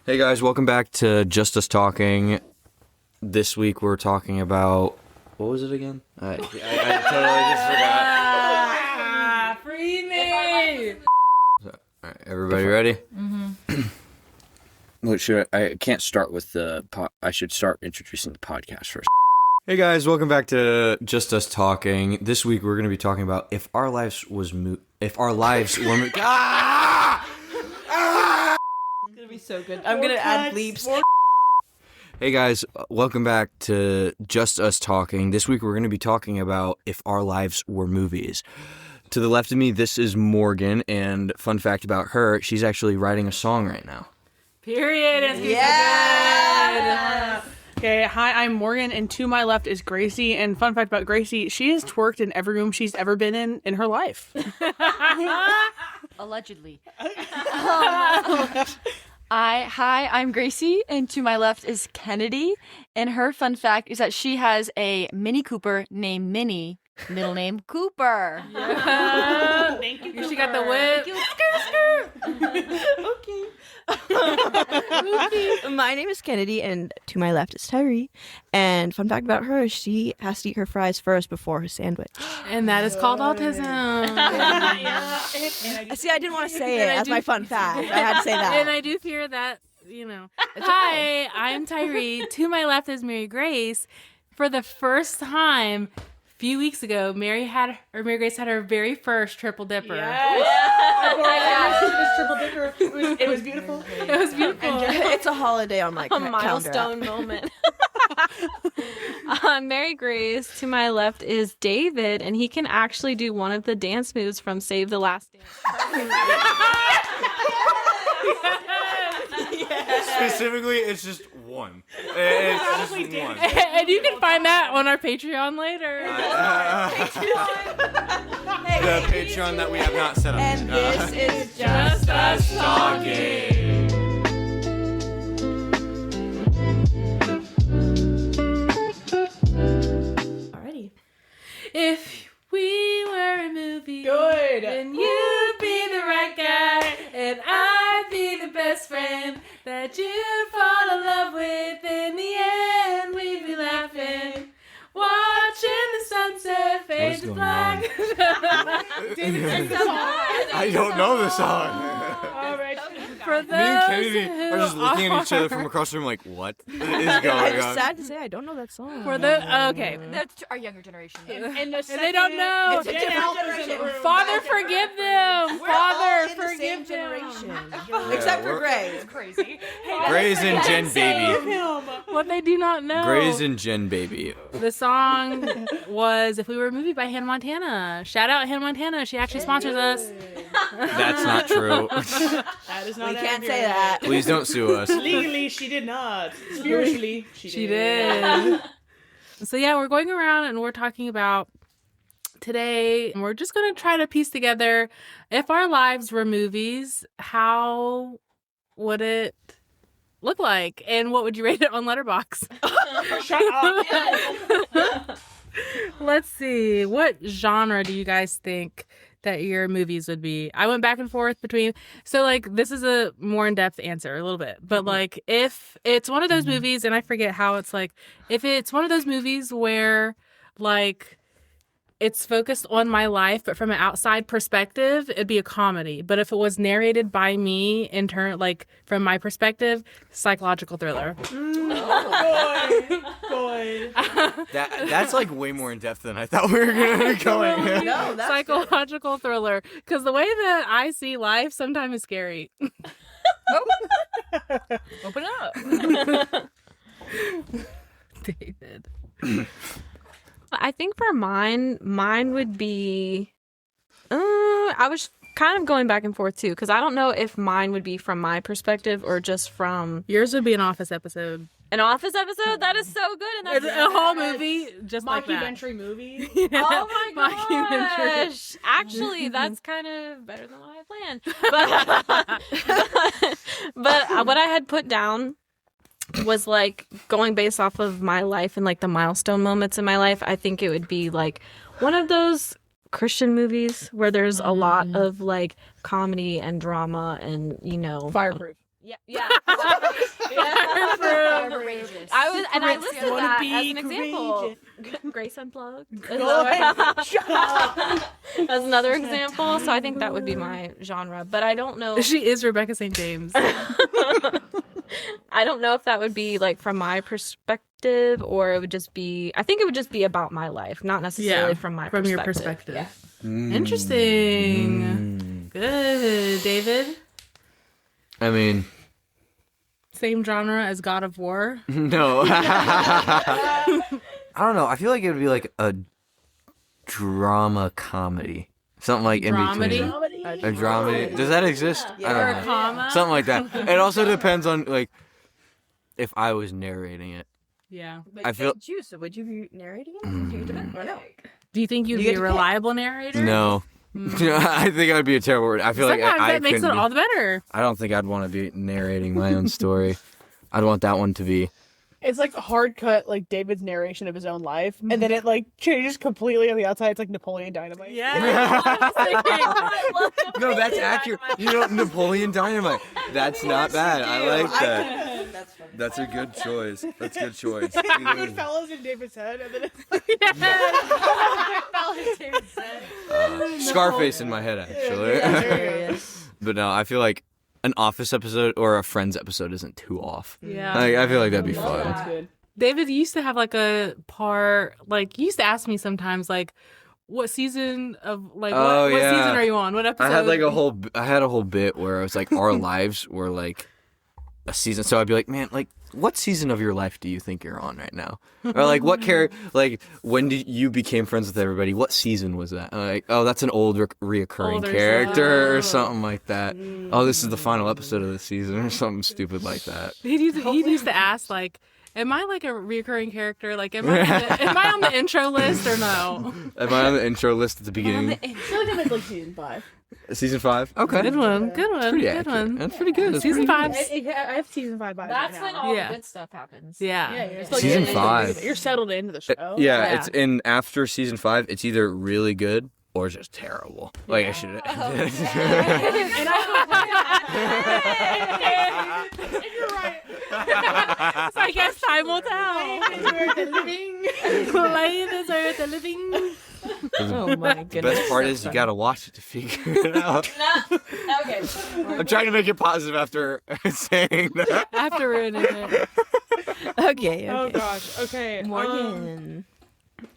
Hey guys, welcome back to Just Us Talking. This week we're talking about... What was it again? I totally just forgot. Free me! Alright, everybody ready? Mm-hmm. Look, I can't start with the... I should start introducing the podcast first. Hey guys, welcome back to Just Us Talking. This week we're going to be talking about if our lives were... Be so good. I'm gonna add bleeps. Hey guys, welcome back to Just Us Talking. This week we're going to be talking about if our lives were movies. To the left of me, this is Morgan, and fun fact about her, she's actually writing a song right now. Period. It's Yes. Okay, hi, I'm Morgan, and to my left is Gracie. And fun fact about Gracie, she has twerked in every room she's ever been in her life. Allegedly. Hi, I'm Gracie, and to my left is Kennedy, and her fun fact is that she has a Mini Cooper named Minnie, middle name Cooper. Yeah. Thank you, Cooper. She got the whip. Okay. My name is Kennedy, and to my left is Tyree. And fun fact about her, she has to eat her fries first before her sandwich. And that is called autism. See, I didn't want to say it as my fun fact. I had to say that. And I do fear that, Hi, I'm Tyree. To my left is Mary Grace. For the first time... few weeks ago, Mary Grace had her very first triple dipper. Yes. Triple dipper. It was beautiful. It was beautiful. It's a holiday on my calendar. Milestone moment. Mary Grace. To my left is David, and he can actually do one of the dance moves from Save the Last Dance. Specifically, it's just one. It's just one. And you can find that on our Patreon later. The Patreon that we have not set up. And this is Just Us Talking. Alrighty. If we were a movie, Good. then you'd be the right guy, and I'd be the best friend that you'd fall in love with. In the end, we'd be laughing, watching the sunset fade to black. I don't know the song. All right. For Me and those Kennedy who are just looking at each other from across the room like, what is going I'm on? sad to say I don't know that song. okay. That's our younger generation. And they don't know. It's a different generation. Father, forgive them. We're all Father, in the forgive same them. generation. Except for Gray. Crazy. Gray's and Jen Baby. What they do not know. Gray's and Jen Baby. The song was If We Were a Movie by Hannah Montana. Shout out Hannah Montana. She actually sponsors us. That's not true. That is not We can't accurate. say that. Please don't sue us. Legally, she did not. Spiritually, She did. So yeah, we're going around and we're talking about today. We're just going to try to piece together if our lives were movies, how would it look like? And what would you rate it on Letterboxd? Shut up. Let's see. What genre do you guys think that your movies would be? I went back and forth between, so like this is a more in-depth answer a little bit, but like if it's one of those movies, and I forget how it's like, if it's one of those movies where like it's focused on my life but from an outside perspective, it'd be a comedy. But if it was narrated by me in turn, like from my perspective, psychological thriller. Good. That's like way more in depth than I thought we were going to be going. No, that's Psychological thriller, because the way that I see life sometimes is scary. Open up. David. I think for mine would be... I was kind of going back and forth too, because I don't know if mine would be from my perspective or just from... Yours would be an Office episode. An Office episode? That is so good. And that's It's a whole movie just like that. Mockumentary movie. Oh my Mockumentary. gosh. Actually, that's kind of better than what I planned. But what I had put down was like going based off of my life and like the milestone moments in my life. I think it would be like one of those Christian movies where there's a lot of like comedy and drama and, you know. Fireproof. Yeah. Prince. listed Wanna that be as an example. Grace Unplugged. As another example. So I think that would be my genre. But I don't know. She is Rebecca St. James. I don't know if that would be like from my perspective or it would just be. I think it would just be about my life, not necessarily from my from perspective. your perspective. Yeah. Interesting. Good, David. I mean, Same genre as God of War. no. I don't know. I feel like it would be like a drama comedy. Something like in between. A dramedy. Does that exist? I Or don't a know. comma. Something like that. It also depends on like if I was narrating it. Yeah. I feel So would you be narrating it? Do you do it or no? Do you think you'd You be get a to pick. reliable narrator? no. I think I would be a terrible word. I feel Sometimes like I that makes it couldn't all be. the better. I don't think I'd want to be narrating my own story. I'd want that one to be. It's like a hard cut, like David's narration of his own life, and then it like changes completely on the outside. It's like Napoleon Dynamite. Yeah. No, that's accurate. You know, Napoleon Dynamite. That's not bad. I like that. That's a good choice. That's a good choice. Goodfellas in David's head, and then it's like Scarface in my head, actually. But no, I feel like an Office episode or a Friends episode isn't too off. Yeah. Like, I feel like that'd be fun. that's good. David, you used to have like a part, like you used to ask me sometimes, like, what season of like Oh, what yeah. season are you on? What episode? I had a whole bit where it was like our lives were like a season. So I'd be like, man, like what season of your life do you think you're on right now? Or like what like when did you became friends with everybody? What season was that? Like, oh, that's an old reoccurring Older character or stuff. something like that. Oh, this is the final episode of the season or something stupid like that. He used to ask like, am I like a reoccurring character? Like, am I on the intro list or no? Am I on the intro list at the beginning? I feel like I'm like season 5. Season 5? Okay. Good one. Good one. Pretty Good accurate. one. That's pretty good. That's Season pretty 5. good. I have season 5 by That's right when now. all Yeah. the good stuff happens. Yeah. Yeah, you're still Season getting 5. You're settled into the show. Yeah, it's in after season 5. It's either really good or just terrible. Like I should. And you're right. So I guess time will tell. Lion is where the living. Oh my The goodness. best part is you gotta watch it to figure it out. Okay. I'm trying to make it positive after saying that. After ruining it. Okay. Oh gosh. Okay. Morgan.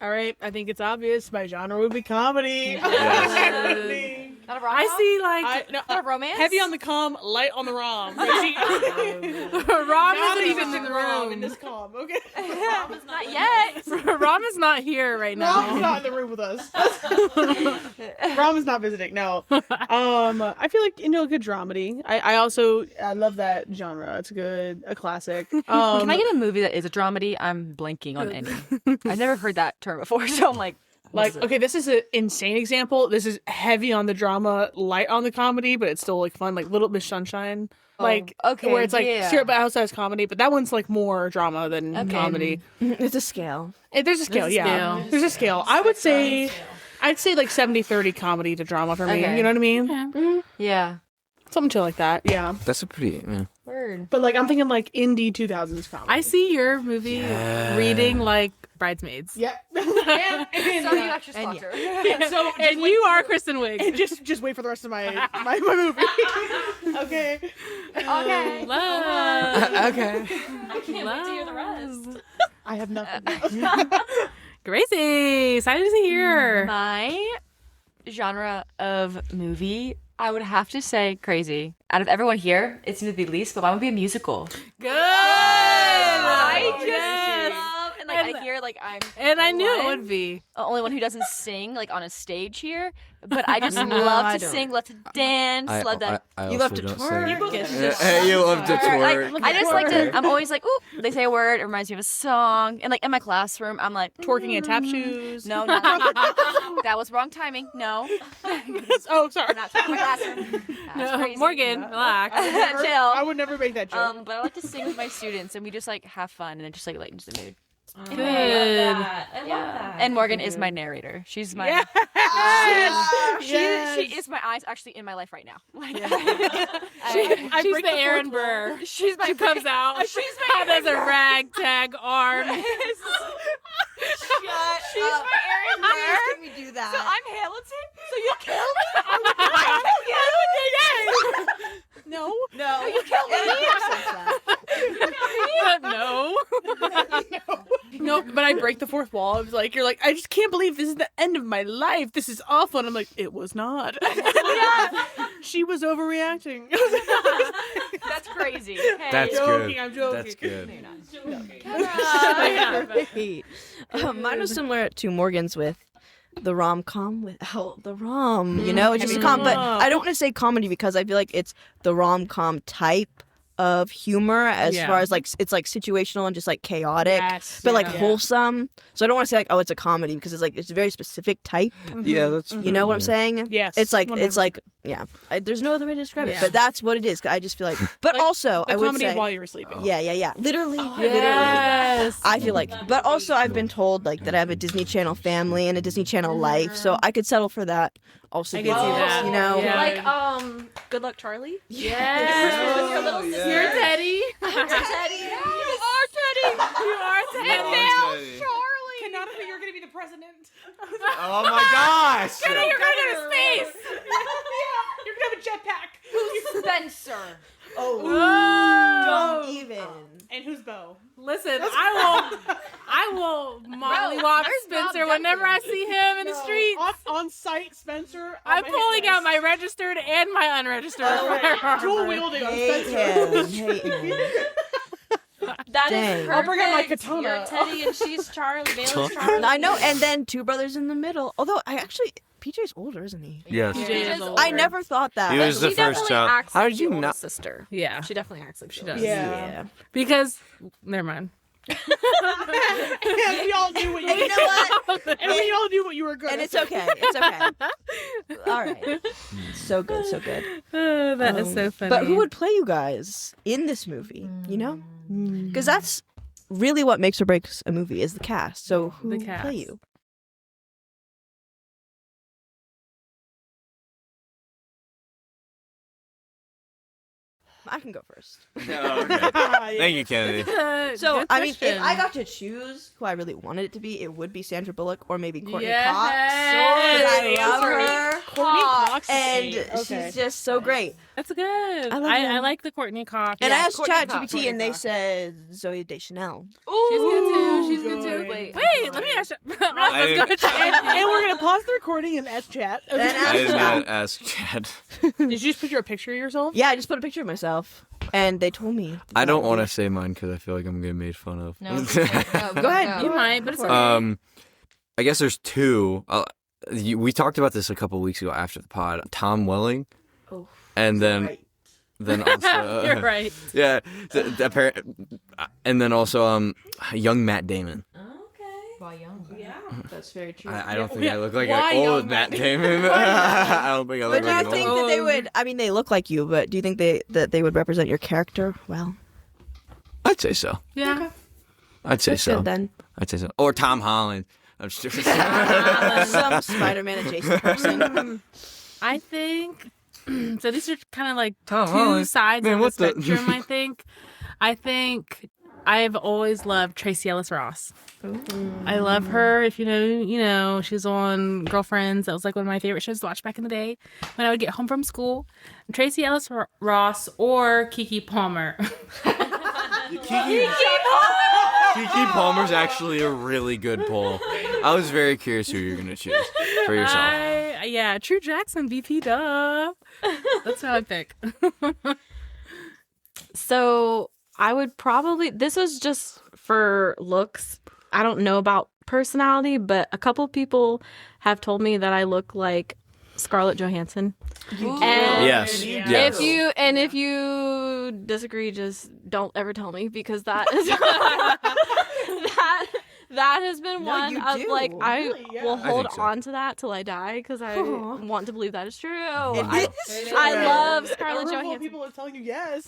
All right. I think it's obvious. My genre would be comedy. Not a rom. I see like Not a romance. Heavy on the com, light on the rom. Rom Not isn't even even in the rom in room. this com. Okay. Not yet. Rom is not here right Rom's now. not in the room with us. Rom is not visiting. No. I feel like a good dramedy. I love that genre. It's a classic. Can I get a movie that is a dramedy? I'm blanking on any. I've never heard that term before, so I'm like, okay, this is an insane example. This is heavy on the drama, light on the comedy, but it's still like fun, like Little Miss Sunshine. Like okay, where it's like yeah. straight but outside comedy, but that one's like more drama than comedy. It's a scale. There's a scale, There's a yeah. scale. There's a scale. I'd say like 70-30 comedy to drama for me. Okay. You know what I mean? yeah. Something chill like that. Yeah. That's a pretty. Word. But like I'm thinking like indie 2000s comedy. I see your movie reading like Bridesmaids. Yeah. So you actually sponsor. So And you are Kristen Wiig. and just wait for the rest of my movie. Okay. Okay. Love. Okay. I can't wait to hear the rest. I have nothing. Gracie, excited to hear. My genre of movie, I would have to say crazy. Out of everyone here, it seems to be least, but mine would be a musical. Good. I just Yes. love, and like I hear like I'm And I knew it one- would be. the only one who doesn't sing like on a stage here, but I just love I to don't. sing, love to dance, love that. I You love also to don't twerk. sing. You love to Like, twerk. I just like to. I'm always like, ooh, they say a word, it reminds me of a song, and like in my classroom, I'm like, Twerking in tap shoes. no, not that was wrong timing. No, Oh, sorry. not twerking in my classroom. That's No, crazy. Morgan, relax. I would never make that joke. But I like to sing with my students, and we just like have fun, and then just like lightens the mood. Good. I love that. And Morgan is my narrator. She's my she is my eyes actually in my life right now. Like, She's the Aaron Burr. she's my She comes out. She's my How does a ragtag arm? She's my Aaron Burr. Can we do that? So I'm Hamilton. So you kill me? No. no. You kill me. No. No, but I break the fourth wall. I was like, you're like, I just can't believe this is the end of my life. This is awful. And I'm like, it was not. She was overreacting. That's crazy. Hey. That's joking, good. I'm joking. That's good. Great. Mine was similar to Morgan's with the rom-com without the rom. You know, it's just a but I don't want to say comedy because I feel like it's the rom-com type of humor as far as like it's like situational and just like chaotic, but like wholesome. So I don't want to say like, oh, it's a comedy because it's like it's a very specific type. Yeah, that's. You know what I'm saying? Yes. It's like 100%. there's no other way to describe it, but that's what it is. I just feel like, but also The I would comedy say, while you were sleeping. yeah, literally. Yes. I feel like, but also I've been told like that I have a Disney Channel family and a Disney Channel life, so I could settle for that. Also, I could see that. You know, Yeah. Like Good Luck Charlie. Yes. With your little sister. You're Teddy. Teddy. You are Teddy. Charlie. Canonically, you're going to be the president. Oh my gosh! You're gonna go to space. You're going to have a jetpack. Spencer. don't Oh. even. And who's Bo? Listen, I will Molly Wop Spencer whenever I see him in the streets. On site, Spencer. I'm pulling out my registered and my unregistered. firearm. dual wielding on Hate Spencer. him. That Dang. is perfect. I'll bring out my katana. You're Teddy and she's Charlie. Bailey's Charlie. I know, and then two brothers in the middle. Although PJ's older, isn't he? Yes. PJ is older. I never thought that. He was the She first definitely child. acts How like did you the not? oldest sister. Yeah, She definitely acts like she does. Yeah. because never mind. And we all knew what you And you know what? And we all knew what you were good And at. it's okay. It's okay. All right. So good. So good. Oh, that is so funny. But who would play you guys in this movie? You know, because that's really what makes or breaks a movie is the cast. So who The would cast. play you? I can go first. Thank you, Kennedy. So, Good I mean, if question. I got to choose who I really wanted it to be, it would be Sandra Bullock or maybe Courtney Yes. Cox. 'Cause I love her. Courtney Cox. And Okay. she's just so great. That's good. I love I her. like the Courtney Cox. And I asked Courtney Cox, ChatGPT Courtney and they Cox. said Zoe Deschanel. She's good too. She's Ooh, good too. good. Wait, let me ask you. Let's didn't- go to chat. And we're going to pause the recording and ask chat. And I ask did Chat. not ask Chad. Did you just picture a picture of yourself? Yeah, I just put a picture of myself, and they told me. I don't want to say mine because I feel like I'm getting made fun of. No. Go ahead. You might, but it's okay. I guess there's two. We talked about this a couple weeks ago after the pod. Tom Welling, Oh, and then right. also You're right. yeah, and then also young Matt Damon. That's very true. I don't think Yeah. I look like Why an old young Matt Matt Damon. I don't think I look But do you like an think old. that they would? I mean, they look like you, but do you think that they would represent your character well? I'd say so. Yeah. I'd say That's so. good then. I'd say so. Or Tom Holland. I'm just Some Spider-Man adjacent person. I think so. These are kind of like Tom two Holland. sides Man, of what the the- spectrum. I think I've always loved Tracy Ellis Ross. I love her. If you know, she's on Girlfriends. That was like one of my favorite shows to watch back in the day when I would get home from school. Tracy Ellis Ross or Keke Palmer. Keke Palmer's actually a really good poll. I was very curious who you're gonna choose for yourself. Yeah, True Jackson, VP, duh. That's how I pick. So I would probably, this was just for looks. I don't know about personality, but a couple people have told me that I look like Scarlett Johansson. And Yes. Yes. if you disagree, just don't ever tell me, because that is that has been No, one you of do. like I Really? Yeah. will I hold think so. on to that till I die, because I Aw. want to believe that is true. It is true. I love A Scarlett room full of Johansson. people are telling you yes.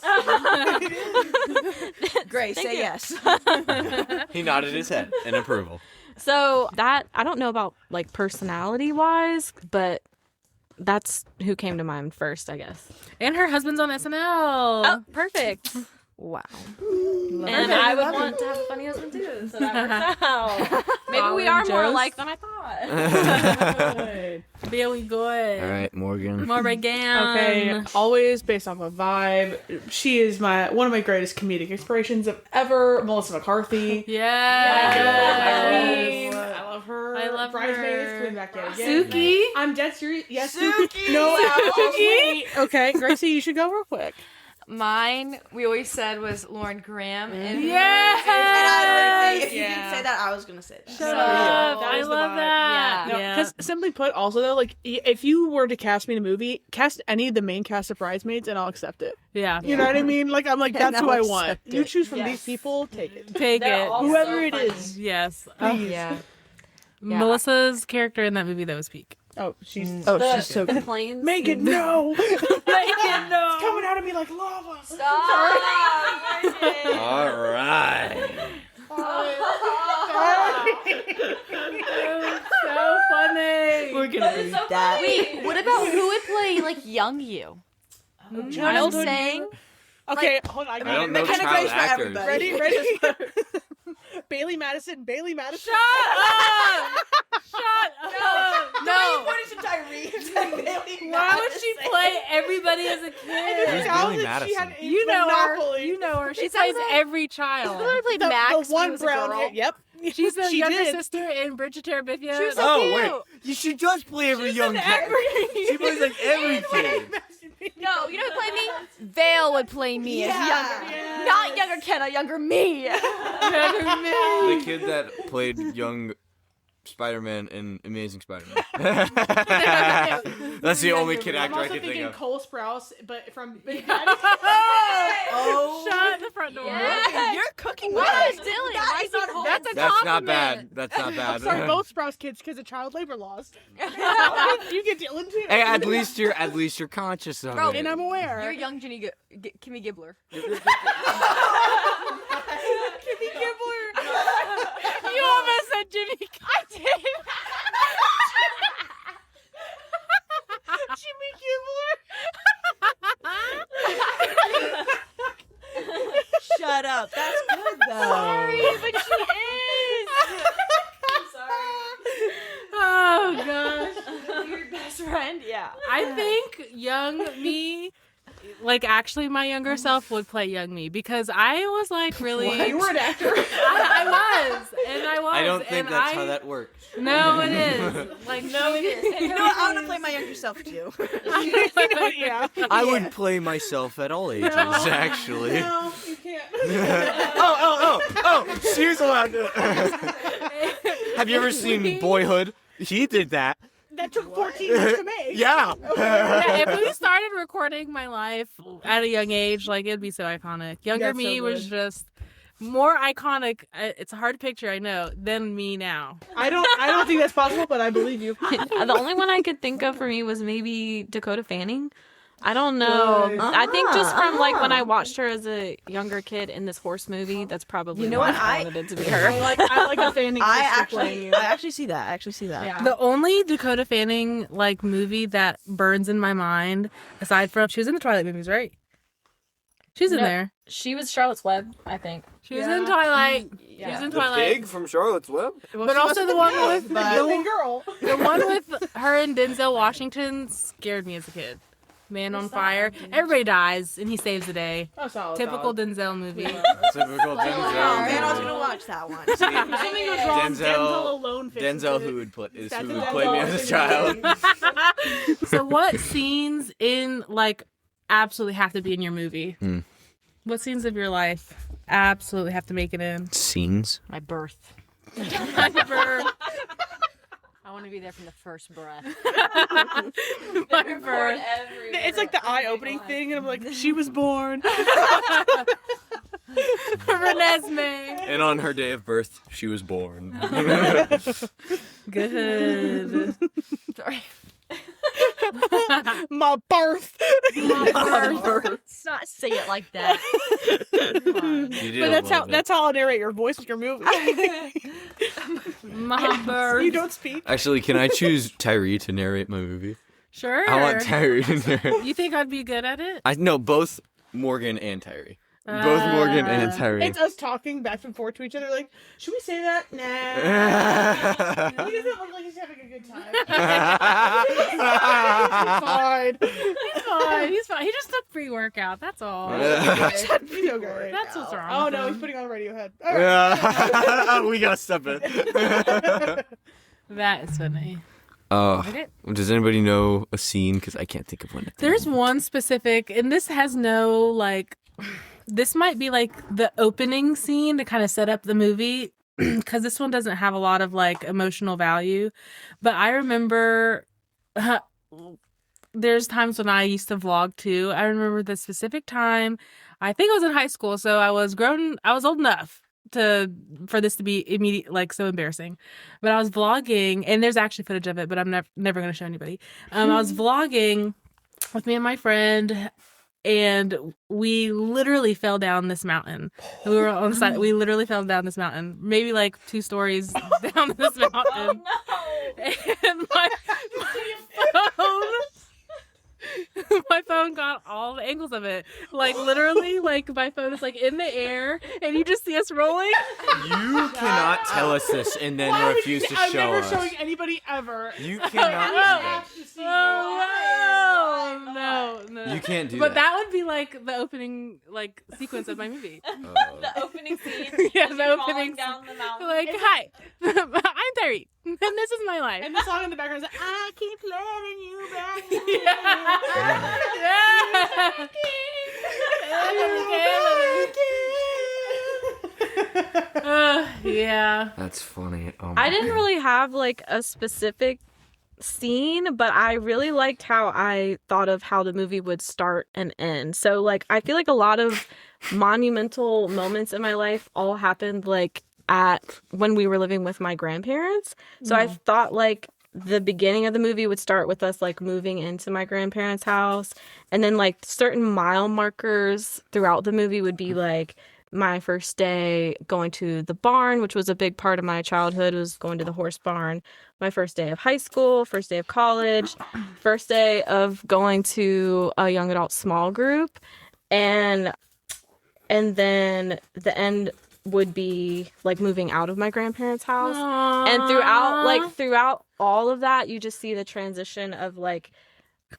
Grace, Thank say you. yes. He nodded his head in approval. So that I don't know about like personality wise, but that's who came to mind first, I guess. And her husband's on SNL. Oh, perfect. Wow. Love And it. I would want to have a funny husband too. So that works out. Maybe we Colin are more Jost. alike than I thought. Very good. All right, Morgan. Morgan. Okay, always based off of vibe. She is one of my greatest comedic inspirations of ever. Melissa McCarthy. Yes. I love her. I love Bridesmaids, her. coming back yet again. Suki. I'm dead serious. Yes, Suki. No, Suki. Okay, Gracie, you should go real quick. Mine, we always said, was Lauren Graham. And Yes. If you Yeah. didn't say that, I was gonna say that. Shut So- up. That I was the love vibe. that. Yeah. Because simply put, also though, like if you were to cast me in a movie, cast any of the main cast of Bridesmaids, and I'll accept it. Yeah. You know what I mean? Like I'm like, And that's who I'll I want. accept You it. choose from Yes. these people, take it. Take They're it. all Whoever so it funny. is. Yes. Yeah. Melissa's character in that movie that was peak. Oh, she's She's so good. Planes. Megan. No, Megan, no. it's coming out of me like lava. Stop. All right. So funny. We're gonna read that. Wait, what about who would play like young you? You know what I'm Childhood saying? Okay, hold on. I don't know McKenna child Grace for actors. everybody. Ready? Bailey Madison. Bailey Madison. Shut up. No. Why would she play everybody as a Who's kid? Bailey Madison? You know her. Monopoly. You know her. She It plays sounds like- every child. I played The, Max. the when he one was a brown girl. hair. Yep. She's the She younger did. sister in Bridget Terabithia. She was so Oh wait, she does play every young kid. She plays like every kid. No, you know who played me? Vale would play me as younger. Yeah. Not younger Kenna, younger me. The kid that played young Spider-Man in Amazing Spider-Man. That's the only kid I'm actor I also can think thinking of. Cole Sprouse, but from Big Oh, Shut the front door. Yeah. you're cooking What with is it. Dylan? That Why is is he not home? That's a That's not compliment. bad. That's not bad. I'm sorry, both Sprouse kids because of child labor laws. You get Dylan too. Hey, at least you're conscious of Bro, it. And I'm aware. You're young Kimmy Gibbler. Kimmy Gibbler. You almost said Jimmy. I did. Jimmy Gibbler. Shut up. That's good though. Sorry, but she is. I'm sorry. Oh gosh. Your best friend? Yeah. I think young me, like actually my younger self would play young me because I was like really. You were an actor. I was, and I was. I don't think and that's how that works. No, it is. Like no, it is. You know what? I want to play my younger self too. Yeah. I would play myself at all ages, actually. No, you can't. Oh! She's allowed to. Have you ever seen Boyhood? He did that. That took 14 years to make. Yeah. Yeah, if we started recording my life at a young age, like it'd be so iconic. Younger That's so me was good. just more iconic. It's a hard picture, I know, than me now. I don't think that's possible, but I believe you. The only one I could think of for me was maybe Dakota Fanning. I don't know. Good. I think just from like when I watched her as a younger kid in this horse movie, that's probably You know why what? I I- wanted it to be her. I like a Fanning sister playing you. I actually see that. Yeah. The only Dakota Fanning like movie that burns in my mind, aside from she was in the Twilight movies, right? She's in No. there. She was Charlotte's Web, I think. She was in Twilight. She was in Twilight. from Charlotte's Web. But also the one with Golden Girl. the one with her and Denzel Washington scared me as a kid. Man on Fire. Everybody dies and he saves the day. Oh, solid, Typical solid. Denzel movie. Typical Man, I was Denzel. gonna watch that one. If something goes wrong, Denzel- Denzel alone fixes Denzel it. who would put is That's who a would Denzel play me as a thing. child. So what scenes in like absolutely have to be in your movie? Hmm. What scenes of your life absolutely have to make it in? Scenes. My birth. My I want to be there from the first breath. birth. It's like the eye-opening thing, and I'm like, she was born. Renesmee. And on her day of birth, she was born. Good. Sorry. My birth. Let's not say it like that. But that's how I'll narrate your voice with your movie. My birth. You don't speak. Actually, can I choose Tyree to narrate my movie? Sure. I want Tyree to narrate. You think I'd be good at it? I know both Morgan and Tyree. Both Morgan and Tyree. It's us talking back and forth to each other. Like, should we say that? Nah. He doesn't look like he's having a good time. He's fine. He's fine. He just took pre-workout. That's all. He's okay. That's what's wrong. Oh with no, him. he's putting on Radiohead. All right. We gotta step it. That is funny. Oh, does anybody know a scene? Because I can't think of one. There's one specific, and this has no, like, this might be, like, the opening scene to kind of set up the movie, because this one doesn't have a lot of, like, emotional value. But I remember there's times when I used to vlog, too. I remember the specific time, I think I was in high school, so I was old enough for this to be immediate, like, so embarrassing. But I was vlogging, and there's actually footage of it, but I'm never going to show anybody. I was vlogging with me and my friend, and we literally fell down this mountain. We were on the side. We literally fell down this mountain, maybe like 2 stories down this mountain. Oh no! And my phone got all the angles of it. Like, literally, like, my phone is, like, in the air, and you just see us rolling. You cannot tell us this and then refuse to show us. I'm never showing anybody ever. You cannot do this. No. You can't do but that. That would be, like, the opening, like, sequence of my movie. The opening scene. Yeah, the opening down the mountain. Like, hi, I'm Tyree, and this is my life. And the song in the background is like, I keep letting you back. Yeah. That's funny. Oh I didn't really have like a specific scene, but I really liked how I thought of how the movie would start and end. So like I feel like a lot of monumental moments in my life all happened like at when we were living with my grandparents. So I thought like the beginning of the movie would start with us like moving into my grandparents' house, and then like certain mile markers throughout the movie would be like my first day going to the barn, which was a big part of my childhood, was going to the horse barn. My first day of high school, first day of college, first day of going to a young adult small group, and then the end would be like moving out of my grandparents' house. Aww. And throughout all of that, you just see the transition of like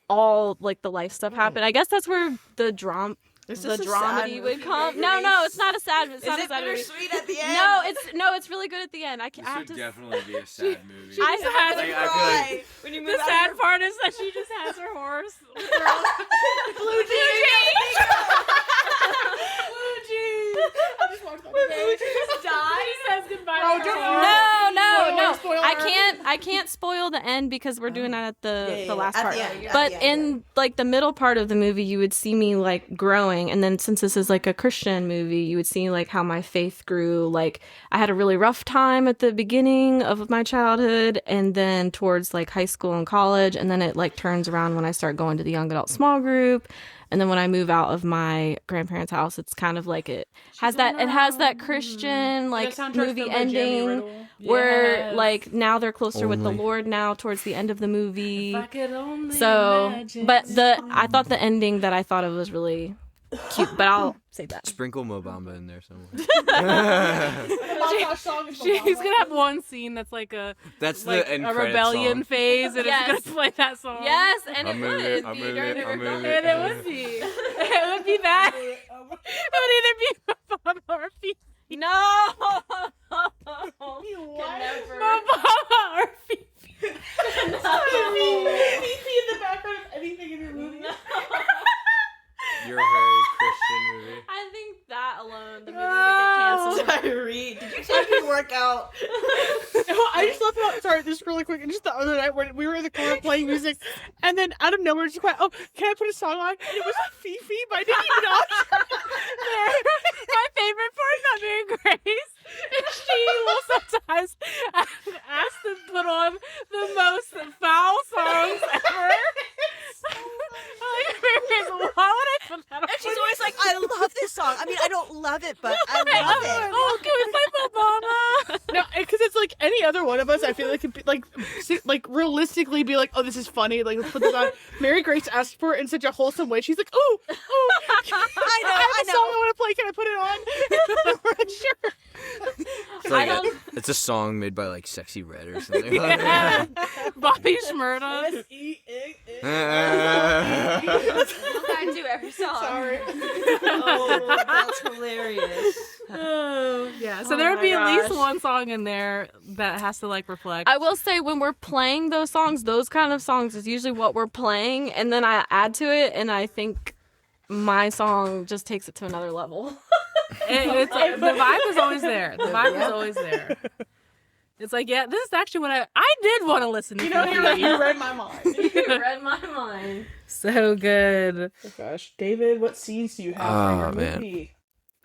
all like the life stuff happen. I guess that's where the dramedy would come. No, it's not a sad. It's not a sad movie. Sweet at the end? No, it's really good at the end. I have to. definitely be a sad movie. I have to I feel like when you The sad part is that she just has her horse. Blue jeans. I just walked by. She says goodbye. Oh, to don't- her horse. No. Spoiler. I can't spoil the end because we're doing that at the last at part. the end, But at the end, in like the middle part of the movie, you would see me like growing, and then since this is like a Christian movie, you would see like how my faith grew. Like I had a really rough time at the beginning of my childhood, and then towards like high school and college, and then it like turns around when I start going to the young adult small group. And then when I move out of my grandparents' house, it's kind of like it has that Christian like movie ending where like now they're closer with the Lord now towards the end of the movie. I could only So, imagine. but I thought the ending that I thought of was really cute, but I'll say that. sprinkle Mo Bamba in there somewhere. She's gonna have one scene that's like a That's like the end a credits rebellion song. phase, and Yes. it's gonna play that song. Yes, and I'm it moving, would I'm be moving, during the I'm moving. rebellion. And it would be. It would be that. It would either be Mama or Fifi. No. Mama or Fifi. Fifi in the background of anything in your movie. You're a very Christian movie. I think that alone, the movie would get canceled. Tyree, did you take your workout? I just love how, sorry, this really quick, and just the other night when we were in the corner playing music, and then out of nowhere, she's like, oh, can I put a song on? And it was Fifi by Nicki Minaj. My favorite part about Mary Grace is she will sometimes ask to put on the most foul songs ever. I love it. Oh, can we play Mama? No, because it's like any other one of us. I feel like could be, like realistically be like, oh, this is funny. Like, let's put this on. Mary Grace asked for it in such a wholesome way. She's like, oh, I have a song I want to play. Can I put it on? We're not sure. It's like it's a song made by like Sexy Red or something. Yeah. Bobby Shmurda. I do every song. Sorry. Oh, that's hilarious. Oh, yeah. So there would be at least one song in there that has to like reflect. I will say when we're playing those songs, those kind of songs is usually what we're playing, and then I add to it, and I think my song just takes it to another level. It's the vibe is always there. The vibe is always there. It's like, yeah, this is actually what I did want to listen to. You know, you read my mind. You read my mind. So good. Oh gosh, David, what scenes do you have for your movie?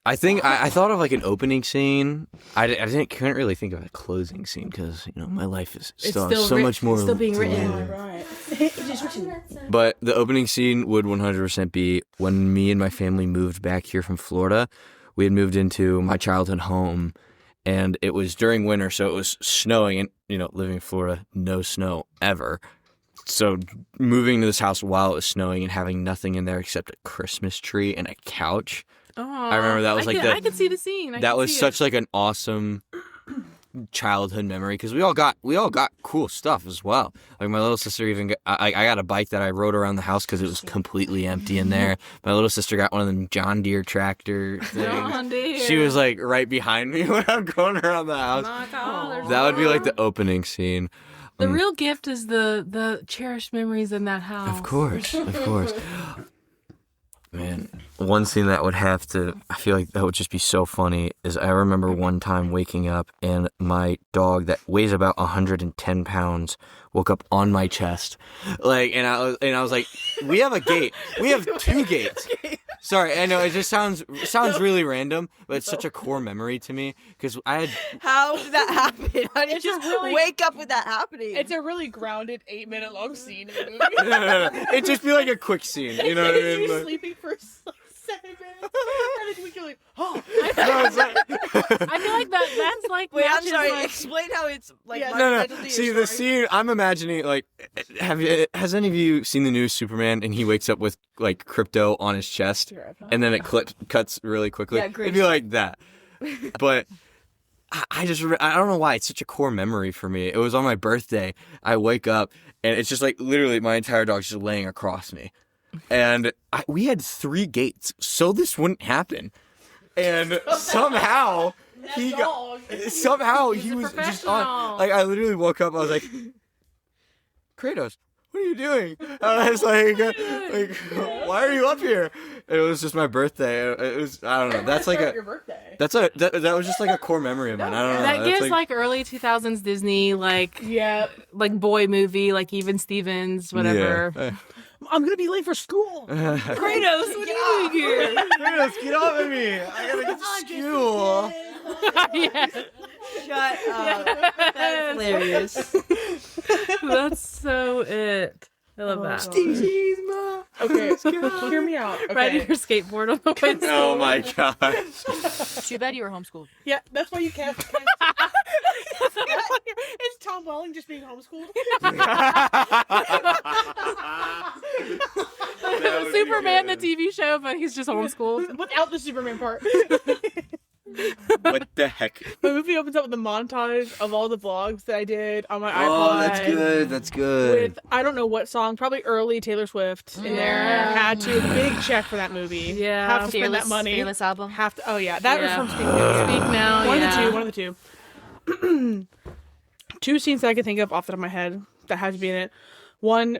I think I thought of like an opening scene. I couldn't really think of a closing scene because my life is still so much more. Still being written. Right. But the opening scene would 100% be when me and my family moved back here from Florida. We had moved into my childhood home, and it was during winter, so it was snowing. And living in Florida, no snow ever. So moving to this house while it was snowing and having nothing in there except a Christmas tree and a couch. Oh, I remember that was I could see the scene. That was such like an awesome childhood memory because we all got cool stuff as well. Like my little sister even got, I got a bike that I rode around the house because it was completely empty in there. My little sister got one of them John Deere tractor things. John Deere. She was like right behind me when I'm going around the house. That would be like the opening scene. The real gift is the cherished memories in that house. Of course. Man, one scene that would have to, I feel like that would just be so funny, is I remember one time waking up and my dog that weighs about 110 pounds woke up on my chest. And I was like, we have a gate. We have two gates. Sorry, I know it just sounds really random, but it's such a core memory to me because I had. How did that happen? How did you just wake up with that happening? It's a really grounded 8-minute long scene in the movie. No. It'd just be like a quick scene, you know what I mean? You're Like, sleeping for like 7 minutes, and then you're like, oh. I feel like that's like. Wait, I'm matches, sorry. like- Explain how it's like. Yeah, No. See, the scene I'm imagining, like, has any of you seen the new Superman and he wakes up with like crypto on his chest and then it cuts really quickly? Yeah, great. It'd be like that. But I don't know why it's such a core memory for me. It was on my birthday. I wake up and it's just like literally my entire dog's just laying across me. And we had 3 gates, so this wouldn't happen. And somehow he was just on. Like I literally woke up. I was like, Kratos, what are you doing? I was like, why are you up here? It was just my birthday. It was, I don't know. That's like your birthday. that was just like a core memory of mine. I don't know. That That's gives like early 2000s Disney like boy movie like Even Stevens whatever. Yeah. I'm gonna be late for school. Kratos, what are you doing here? Kratos, get off of me! I gotta get to school. Yeah. Shut up. That's hilarious. That's so it. I love that. Okay, hear me out. Okay. Riding your skateboard on the way. Oh my gosh. Too bad you were homeschooled. Yeah, that's why you can't. Is Tom Welling just being homeschooled? Superman, the TV show, but he's just homeschooled. Without the Superman part. What the heck? My movie opens up with a montage of all the vlogs that I did on my iPod. Oh, that's good. That's good. With I don't know what song, probably early Taylor Swift in there. Had to big check for that movie. Yeah. Have to spend that money. Fearless album. Have to. Oh yeah, that was from Speak Speak Now. One of the two. 2 scenes that I can think of off the top of my head that had to be in it. One,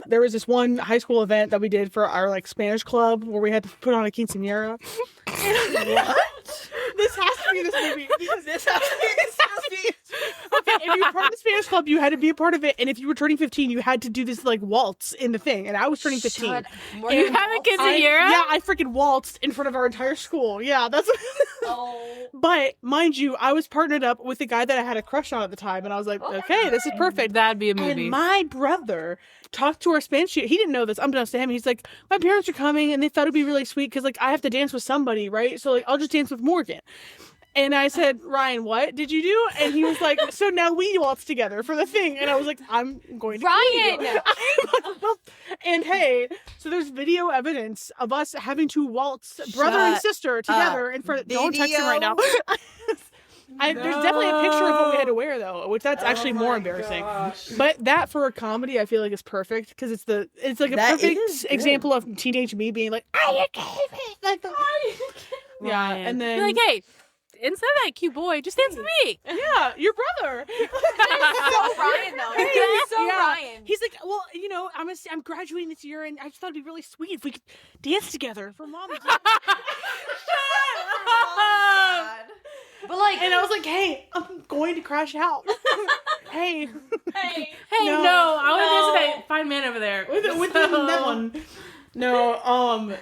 there was this one high school event that we did for our like Spanish club where we had to put on a quinceañera. What? This has to be this movie because this has to be this movie. Okay, if you were part of the Spanish club, you had to be a part of it. And if you were turning 15, you had to do this like waltz in the thing. And I was turning 15. You have a quinceañera? Yeah, I freaking waltzed in front of our entire school. Yeah, that's. But mind you, I was partnered up with the guy that I had a crush on at the time, and I was like, okay, this is perfect. That'd be a movie. And my brother talked to our Spanish teacher. He didn't know this. Unbeknownst to him, he's like, my parents are coming, and they thought it'd be really sweet because like I have to dance with somebody, right? So like I'll just dance with Morgan. And I said, Ryan, what did you do? And he was like, so now we waltz together for the thing. And I was like, I'm going to Ryan! And hey, so there's video evidence of us having to waltz brother and sister together in front of... Don't text him right now. There's definitely a picture of what we had to wear, though, which that's actually more embarrassing. But that, for a comedy, I feel like is perfect, because it's like a perfect example of teenage me being like, are you kidding me? Like, yeah, and then... You're like, hey... Instead of that cute boy, just dance with me. Yeah, your brother. So Ryan, though. He's so Ryan. He's like, well, you know, I'm graduating this year, and I just thought it'd be really sweet if we could dance together for mom. But like, and I was like, hey, I'm going to crash out. Hey, no, I want to dance with that fine man over there. with that one. No,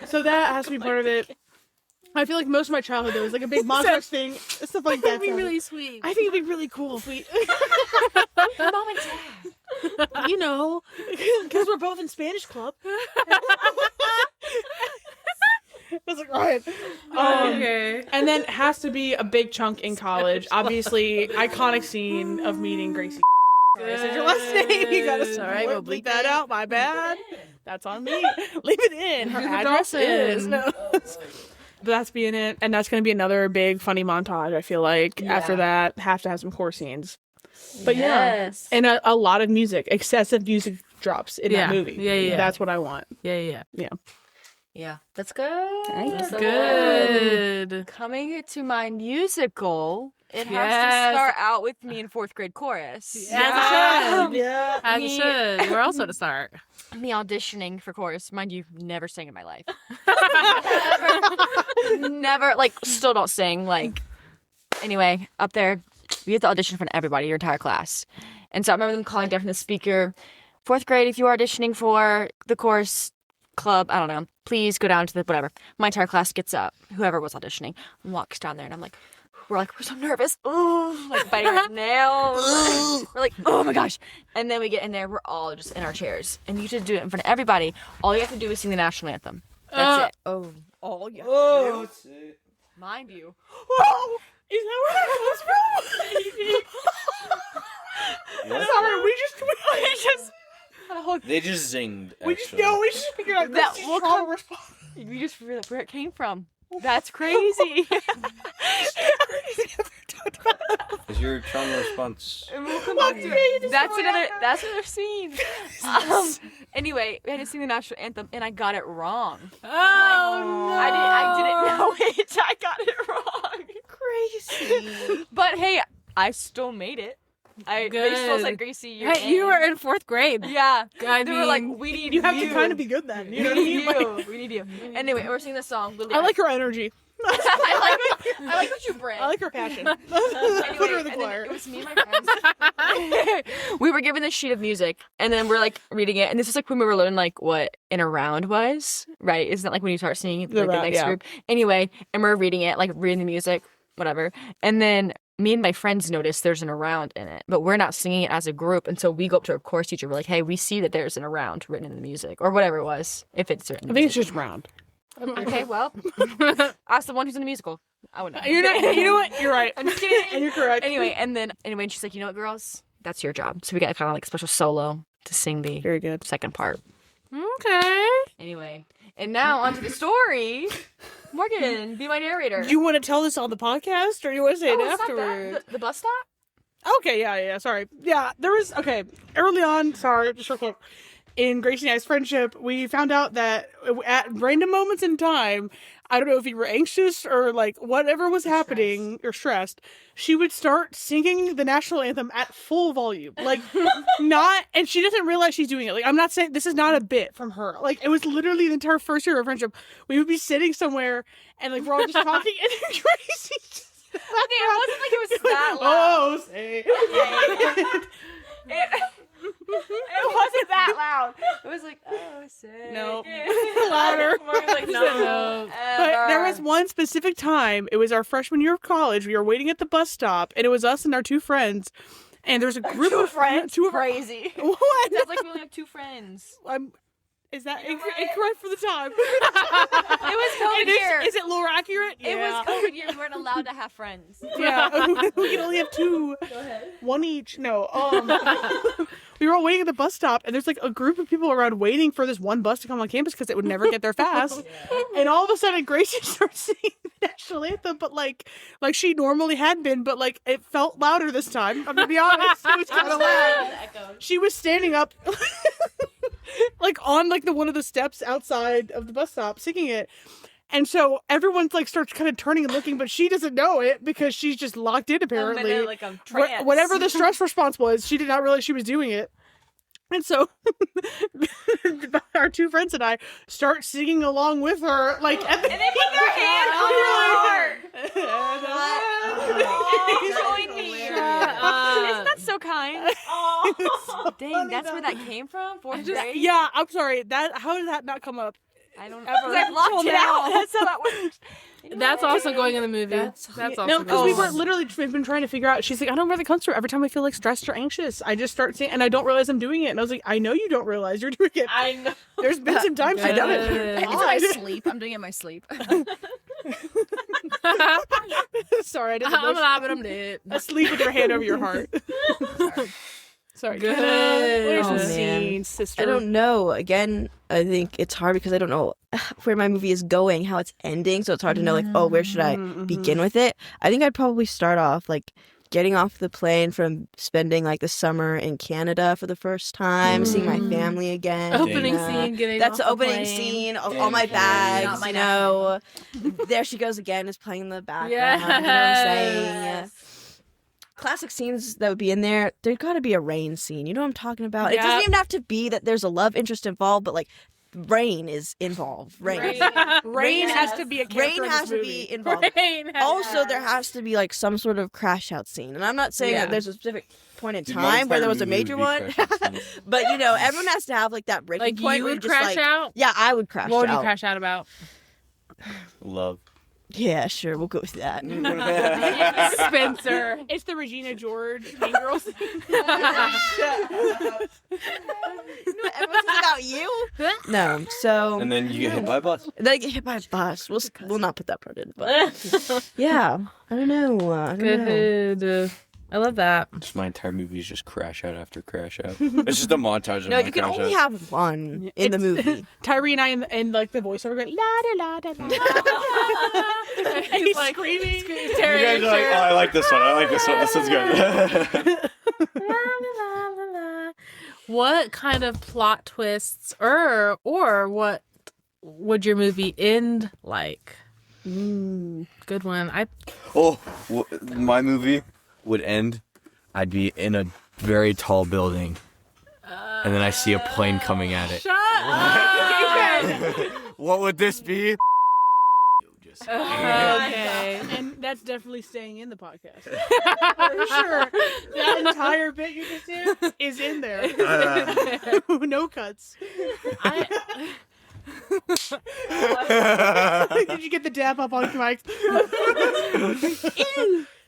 so that has to be part of it. I feel like most of my childhood there was like a big montage thing, stuff like that. That'd be really sweet. I think it'd be really cool if we, mom and dad. you know, because we're both in Spanish club. I was like, right. Okay. And then it has to be a big chunk in college. Obviously, iconic scene of meeting Gracie. I said your last name. You gotta we'll bleep that out. My bad. That's on me. Leave it in. Her Leave the address dolphin. is. No. But that's being it, and that's going to be another big funny montage. I feel like after that, have to have some core scenes. But yeah, and a lot of music, excessive music drops in that movie. Yeah. That's what I want. Yeah. Yeah, that's good. That's good. Coming to my musical, it has to start out with me in fourth grade chorus. As Yeah. it should. We're also to start. Me auditioning for chorus. Mind you, never sang in my life. never, like, still don't sing. Like, anyway, up there, you have to audition for everybody, your entire class. And so I remember them calling down from the speaker, fourth grade, if you are auditioning for the chorus club, I don't know, please go down to the whatever. My entire class gets up, whoever was auditioning, and walks down there, and I'm like, we're so nervous. Ooh, like biting our nails. We're like, oh my gosh. And then we get in there, we're all just in our chairs. And you should do it in front of everybody. All you have to do is sing the national anthem. That's it. Oh, all you have to do. Mind you. Whoa! Is that where that was from? Sorry, we just They just zinged. we just figured out That this will trauma come- response. We just figured out where it came from. That's crazy. Is your trauma response? And we'll come back to it. That's another scene. Anyway, we had to sing the national anthem, and I got it wrong. Oh, no. I didn't know it. I got it wrong. Crazy. But hey, I still made it. They still Good. said, Gracie, You were in fourth grade. Yeah. I They were like, mean, we need You have to kind of be good then. You know what I mean? Like, We need you. Anyway, we're singing this song. Literally, I like her energy. I like what you bring. I like her passion. Anyway, Put her in the and then choir. it was me and my friends. We were given this sheet of music, and then we're like reading it. And this is like when we were learning like what in a round was, right? Isn't that like when you start singing like, the next group? Anyway, and we're reading it, like reading the music, whatever. And then me and my friends notice there's an around in it, but we're not singing it as a group. And so we go up to our chorus teacher. We're like, hey, we see that there's an around written in the music, or whatever it was. If it's written, I think it's just round. okay. Well, ask the one who's in the musical. I wouldn't know. You know what? You're right. I'm just kidding. And you're correct. Anyway, and she's like, you know what, girls? That's your job. So we got kind of like a special solo to sing the Very good. second part. Okay. Anyway, and now onto the story. Morgan, be my narrator. Do you want to tell this on the podcast, or do you want to say it it's not afterward? that. The bus stop? Okay, yeah, sorry. Yeah, there was, early on, sorry, just real quick, in Gracie and I's friendship, we found out that at random moments in time, I don't know if you were anxious or like whatever was happening or stressed, she would start singing the national anthem at full volume. Like, and she doesn't realize she's doing it. Like, I'm not saying, this is not a bit from her. Like, it was literally the entire first year of friendship. We would be sitting somewhere and like we're all just talking and then Gracie just... Okay, it wasn't like it was that Oh, say. It wasn't that loud. It was like, oh, say. No. Louder. Morgan's like, no. But there was one specific time. It was our freshman year of college. We were waiting at the bus stop, and it was us and our 2 friends. And there's a group of friends. Two of Crazy. What? Sounds like we only have 2 friends. Is that incorrect for the time? It was COVID year. Is it lore accurate? It was COVID year. We weren't allowed to have friends. Yeah, we can only have 2. Go ahead. 1 each. No. We were all waiting at the bus stop, and there's like a group of people around waiting for this one bus to come on campus because it would never get there fast. And all of a sudden, Gracie starts singing the national anthem, but like she normally had been, but like it felt louder this time. I'm gonna be honest, it was kind of loud. She was standing up, like on like one of the steps outside of the bus stop, singing it. And so everyone's like starts kind of turning and looking, but she doesn't know it because she's just locked in apparently. Like a trance. Whatever the stress response was, she did not realize she was doing it. And so our 2 friends and I start singing along with her, like, and they put their hand on her heart. Isn't that so kind? Dang, that's where that came from? 4th grade? Yeah, I'm sorry. How did that not come up? I don't know. I've locked it out. That's how that works. That's also going in the movie. That's also No, because we going. were literally been trying to figure out. She's like, I don't know where that comes from. Every time I feel like stressed or anxious, I just start singing, and I don't realize I'm doing it. And I was like, I know you don't realize you're doing it. I know. There's been some times I've done it. It's in my sleep. I'm doing it in my sleep. Sorry, I didn't. I'm dead. Asleep with your hand over your heart. Sorry. Good. What are some Oh, man. scenes, sister? I don't know. Again, I think it's hard because I don't know where my movie is going, how it's ending. So it's hard to know, like, oh, where should I begin with it? I think I'd probably start off, like, getting off the plane from spending, like, the summer in Canada for the first time, seeing my family again. Opening scene, getting That's off the the opening plane. scene of all my bags, Not my you know. There she goes again, is playing in the background. You know what I'm saying? Classic scenes that would be in there. There's got to be a rain scene. You know what I'm talking about? It Yep. doesn't even have to be that there's a love interest involved, but like rain is involved. Rain has to be a character in has this to movie. be involved. Also, there has to be like some sort of crash out scene. And I'm not saying that there's a specific point in time where there was a major one, but you know, everyone has to have like that breaking Like point you where would you're just crash like, out? yeah, I would crash What out. would you crash out about? Love. Yeah, sure, we'll go with that. Spencer. It's the Regina George Mean Girls. Everyone's about you. No, so And then you get hit by a bus. they get hit by a bus. We'll not put that part in, but yeah, I don't know. I don't know. Good. I love that. Just my entire movie is just crash out after crash out. It's just a montage of No, my you can crash only out. have one in the movie. Tyree and I and like the voiceover going la da la da la. And he's like screaming. You guys are like, oh, I like this one. I like this one. This one's good. What kind of plot twists or what would your movie end like? Good one. My movie would end. I'd be in a very tall building, and then I see a plane coming at it. Shut up! What would this be? Okay. And that's definitely staying in the podcast. For sure. That entire bit you just did is in there. No cuts. Did you get the dap up on your mic?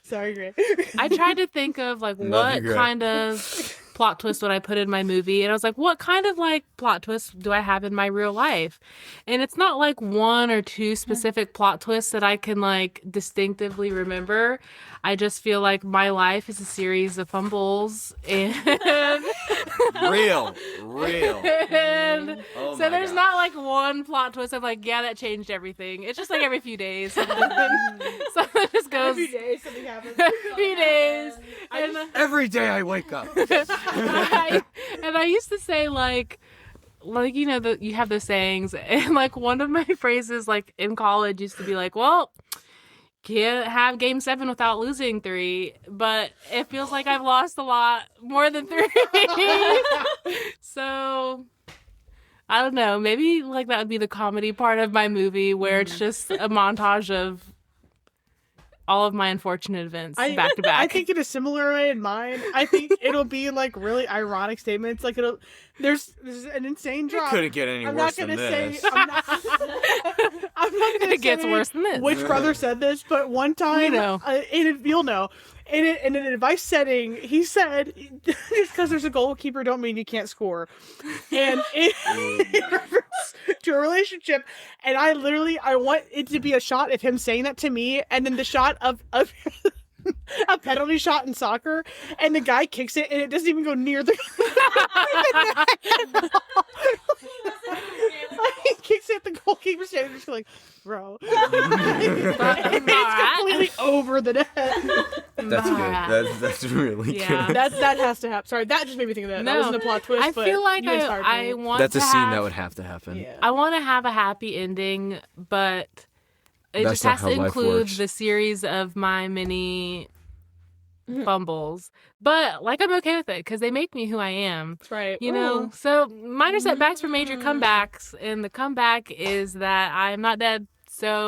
Sorry, Gray. I tried to think of like Nothing what great. kind of plot twist would I put in my movie, and I was like, what kind of like plot twist do I have in my real life? And it's not like one or two specific plot twists that I can like distinctively remember. I just feel like my life is a series of fumbles and Real. and Oh so my there's gosh. not like one plot twist of like, yeah, that changed everything. It's just like every few days something just goes Every day something happens. every few days. And, Every day I wake up. I used to say like you know you have the sayings, and like one of my phrases like in college used to be like, well, can't have game 7 without losing 3, but it feels like I've lost a lot more than 3. So I don't know, maybe like that would be the comedy part of my movie where it's just a montage of all of my unfortunate events I- back to back. I think in a similar way in mine, I think it'll be like really ironic statements. Like there's an insane drop. Couldn't get any I'm worse not than gonna say. this. I'm not gonna it gets say worse than this. which brother said this, but one time, You know. you'll know. In an advice setting, he said, "Just because there's a goalkeeper, don't mean you can't score." And in reference to a relationship, and I want it to be a shot of him saying that to me, and then the shot of a penalty shot in soccer, and the guy kicks it, and it doesn't even go near the. He kicks it at the goalkeeper stand, and just like, bro, it's completely over the net. That's good. That's really Yeah. good. That has to happen. Sorry, that just made me think of that. That wasn't a plot twist. I but feel like you inspired I me. want That's to a scene have, that would have to happen. Yeah. I want to have a happy ending, but it That's just not has how to life include works. the series of my many fumbles. But like I'm okay with it because they make me who I am. That's right. You know, so minor setbacks for major comebacks, and the comeback is that I am not dead. So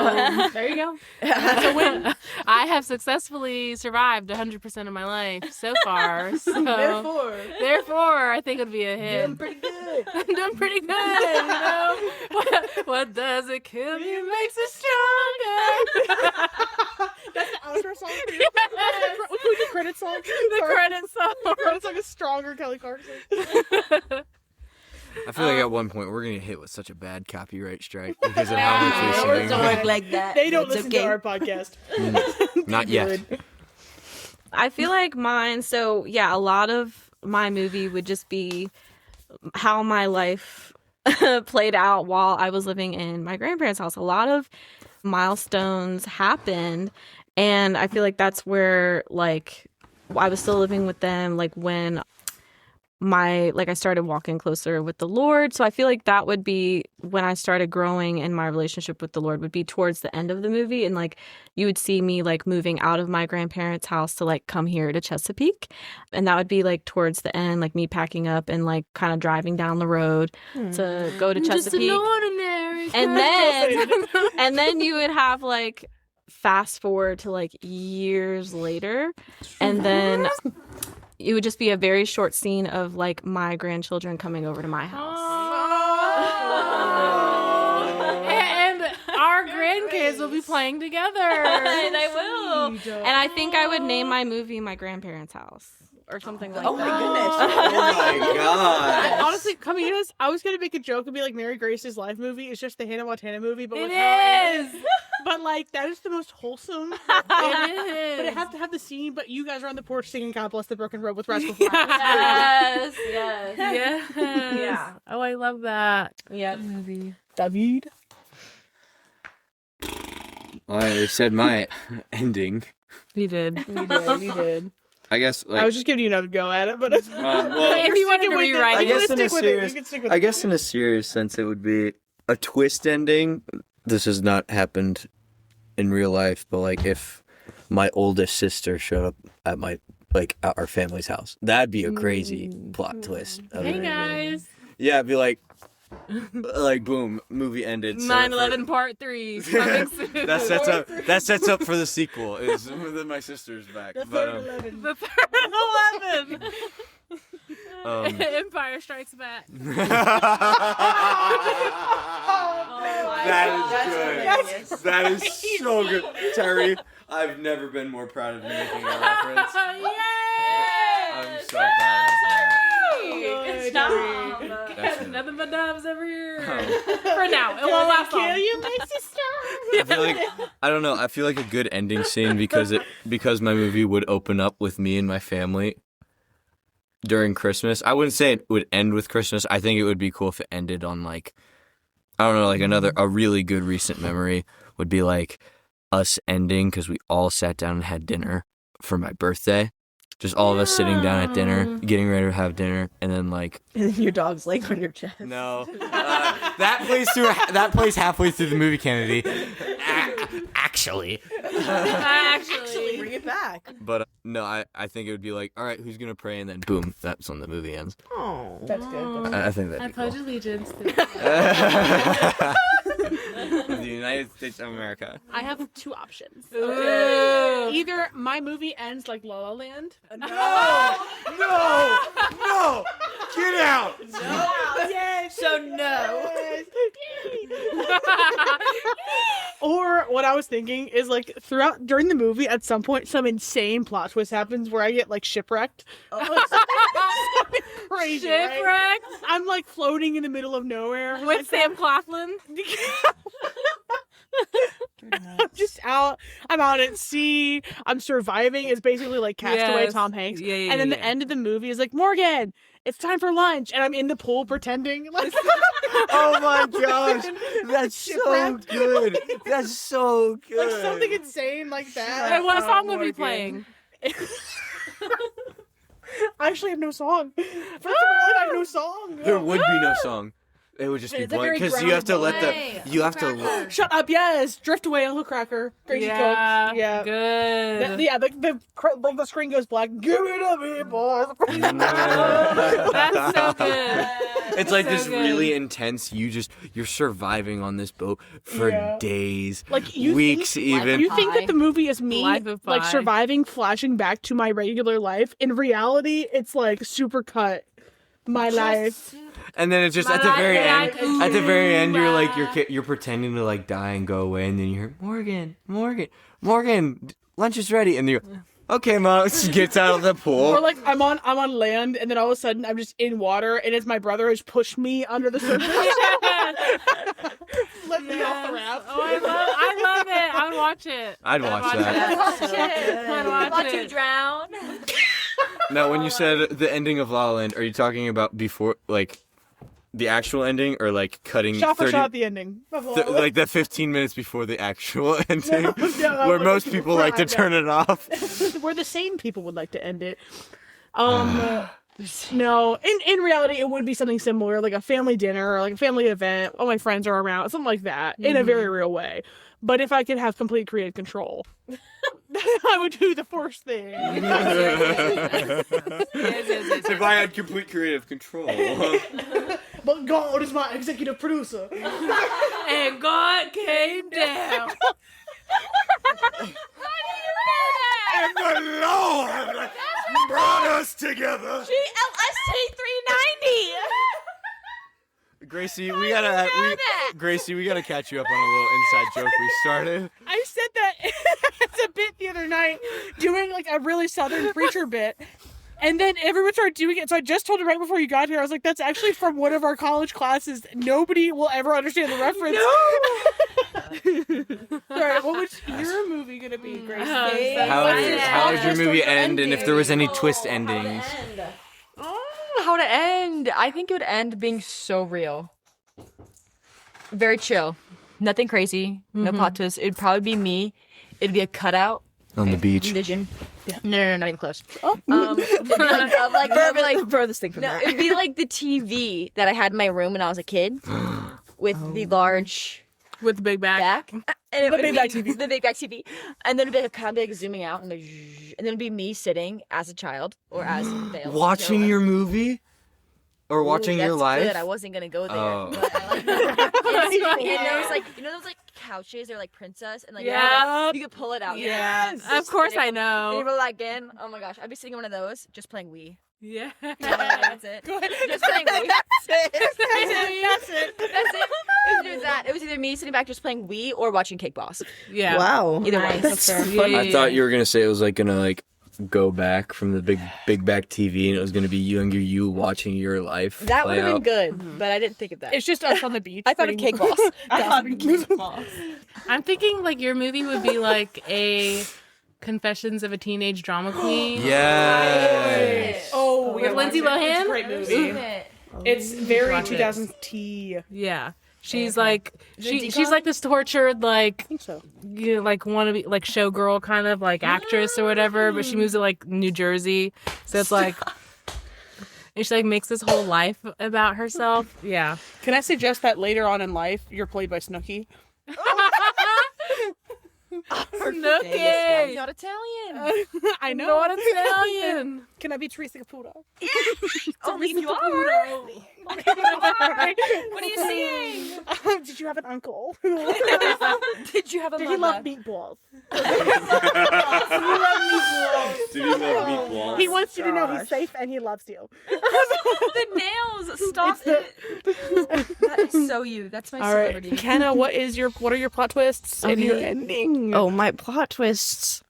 there you go. That's a win. I have successfully survived 100% of my life so far. So therefore, I think it would be a hit. Doing pretty good. I'm doing pretty good. You know, what doesn't kill you makes it stronger. That's the outro song. What can we do? Credit song. The credit song. Credit song is stronger. Kelly Clarkson. I feel like at one point we're gonna get hit with such a bad copyright strike because of how much It we're doesn't singing. work like that. They don't It's listen okay. to our podcast. Not yet. I feel like mine, so yeah, a lot of my movie would just be how my life played out while I was living in my grandparents' house. A lot of milestones happened, and I feel like that's where, like, I was still living with them, like, when I started walking closer with the Lord. So I feel like that would be when I started growing in my relationship with the Lord, would be towards the end of the movie. And like you would see me like moving out of my grandparents' house to like come here to Chesapeake. And that would be like towards the end, like me packing up and like kind of driving down the road to go to Chesapeake. Just an ordinary. And then you would have like fast forward to like years later, and then it would just be a very short scene of like my grandchildren coming over to my house. And our grandkids will be playing together. And I will. And I think I would name my movie My Grandparents' House or something like Oh that. my goodness. Oh my god. Honestly, coming in, I was gonna make a joke and be like Mary Grace's life movie is just the Hannah Montana movie, but It with Hannah. is. But like that is the most wholesome. It But is. it has to have the scene. But you guys are on the porch singing "God Bless the Broken Road" with Rascal Flatts. Yes, yes. Yes. Yeah. Oh, I love that Yep. movie. David. Well, I said my ending. We did. You did. I guess like I was just giving you another go at it, but If you wanted to rewrite I it. guess in a stick with it. serious You can stick with I it. guess in a serious sense it would be a twist ending. This has not happened in real life, but like if my oldest sister showed up at at our family's house, that'd be a crazy plot twist. of Hey it. guys. Yeah, it'd be like boom, movie ended. so 9/11 Part 3 coming soon. that sets up for the sequel. Is then my sister's back. The But third 11. The third 11. um, Empire Strikes Back. That is good. That is so good, Terry. I've never been more proud of you making a reference. I'm so proud of that. Good job. That's good. Nothing but dubs over here. Oh. For now. It won't last long. You my sister. I feel like I don't know. I feel like a good ending scene because my movie would open up with me and my family during Christmas. I wouldn't say it would end with Christmas. I think it would be cool if it ended on like I don't know, like a really good recent memory would be like us ending because we all sat down and had dinner for my birthday. Just all of us sitting down at dinner, getting ready to have dinner, and then like And then your dog's leg on your chest. no, that plays halfway through the movie, Kennedy. Actually, Actually, bring it back. but no, I think it would be like, all right, who's gonna pray, and then boom, that's when the movie ends. Oh. That's good. I think I that'd be pledge cool. allegiance to of the United States of America. I have two options. Ooh. Either my movie ends like La La Land. No! Get out! Yes. So no. Or what I was thinking is like during the movie, at some point, some insane plot twist happens where I get like shipwrecked. Something crazy. Shipwrecked? Right? I'm like floating in the middle of nowhere With Sam Claflin? I'm just out. I'm out at sea. I'm surviving. It's basically like Castaway Yes. Tom Hanks. Yeah, and then the yeah. end of the movie is like, Morgan, it's time for lunch. And I'm in the pool pretending like Oh my gosh, that's so Shipwrecked. good. That's so good. like something insane like that. And what song would be Morgan. playing? I actually have no song. First of all, I have no song. There would be no song. It would just be It's a blank very because you have to let Hey, the you have to. Shut up! Yes, Drift Away, Uncle Cracker, Crazy Yeah, Cooks. Yeah, good. the screen goes black. Give it to me, boys. That's so good. It's like So this good. really intense. You're surviving on this boat for Yeah. days, Like you weeks, think, even. You think that the movie is me Life of like Pi. surviving, flashing back to my regular life. In reality, it's like super cut my life. And then it's just at the very end. Like, At the very end, you're like ooh, you're pretending to like die and go away, and then you hear Morgan, lunch is ready, and you're okay, Mom. She gets out of the Or pool. like I'm on land, and then all of a sudden I'm just in water, and it's my brother who's pushed me under the surface. Let me off the raft. Oh, I love it. I would watch it. I'd watch that. Watch it. I'd watch Watch you it. drown. Now, when you said the ending of La La Land, are you talking about before, like, the actual ending, or like cutting Shot for 30, shot the ending. like the 15 minutes before the actual ending, no, where like, most people like to turn it off? Where the sane people would like to end it. No, in reality, it would be something similar, like a family dinner or like a family event. All my friends are around, something like that, in a very real way. But if I could have complete creative control, I would do the first thing. If I had complete creative control. But God is my executive producer. And God came down. And the Lord brought us together. GLST 390. Gracie, we gotta catch you up on a little inside joke we started. I said that as a bit the other night, doing like a really southern preacher bit. And then everyone started doing it. So I just told him right before you got here, I was like, that's actually from one of our college classes. Nobody will ever understand the reference. Sorry, what was your movie going to be, Grace? How would your movie end, and if there was any twist endings? How to end? I think it would end being so real. Very chill. Nothing crazy. No plot twist. It'd probably be me. It'd be a cutout. On the beach. Envision. No, not even close. It'd be like Furthest thing from no, that. it'd be like the TV that I had in my room when I was a kid, with the large With the big bag. back. And it would big be back TV. The big back TV. And then it'd be like kind of like zooming out, and then it'd be me sitting as a child or as Vale. Watching your movie? Or watching your That's life? Good. I wasn't gonna go there. Oh. But I like and there was like, you know those like couches, they're like princess, and like Yeah. you could pull it out. Yes. Just Of course sitting- I And know. you roll that again. Oh my gosh, I'd be sitting in one of those, just playing Wii. Yeah. That's it. Go ahead. Just playing Wii. That's it. That's it. It was either that. It was either me sitting back just playing Wii or watching Cake Boss. Yeah. Wow. Either way. That's so Yeah. funny. I thought you were gonna say it was like gonna like go back from the big back TV, and it was gonna be younger you watching your life. That would play have been out. good, but I didn't think of that. It's just us on the beach. I thought of Cake Boss. I'm thinking like your movie would be like a Confessions of a Teenage Drama Queen. Yes. Oh, we With gotta Lindsay watch it. It's a Lohan? great movie. It's very Watch it. 2000s tea. Yeah. She's like she's decom? like this tortured like I think so. you know, like wanna be like showgirl kind of like actress or whatever, but she moves to like New Jersey. So it's like and she like makes this whole life about herself. Yeah. Can I suggest that later on in life, you're played by Snooki? Snooki. Not Italian. I know. Not Italian. Can I be Tracy Caputo? Oh, you are. What are you saying? Did you have an uncle? Did you have a Did he mother? love meatballs? Did you love meatballs? He wants you to know he's safe and he loves you. The nails. Stop it. That is so you. That's my All right, celebrity. Kenna, what are your plot twists and your ending? Oh, my plot twists.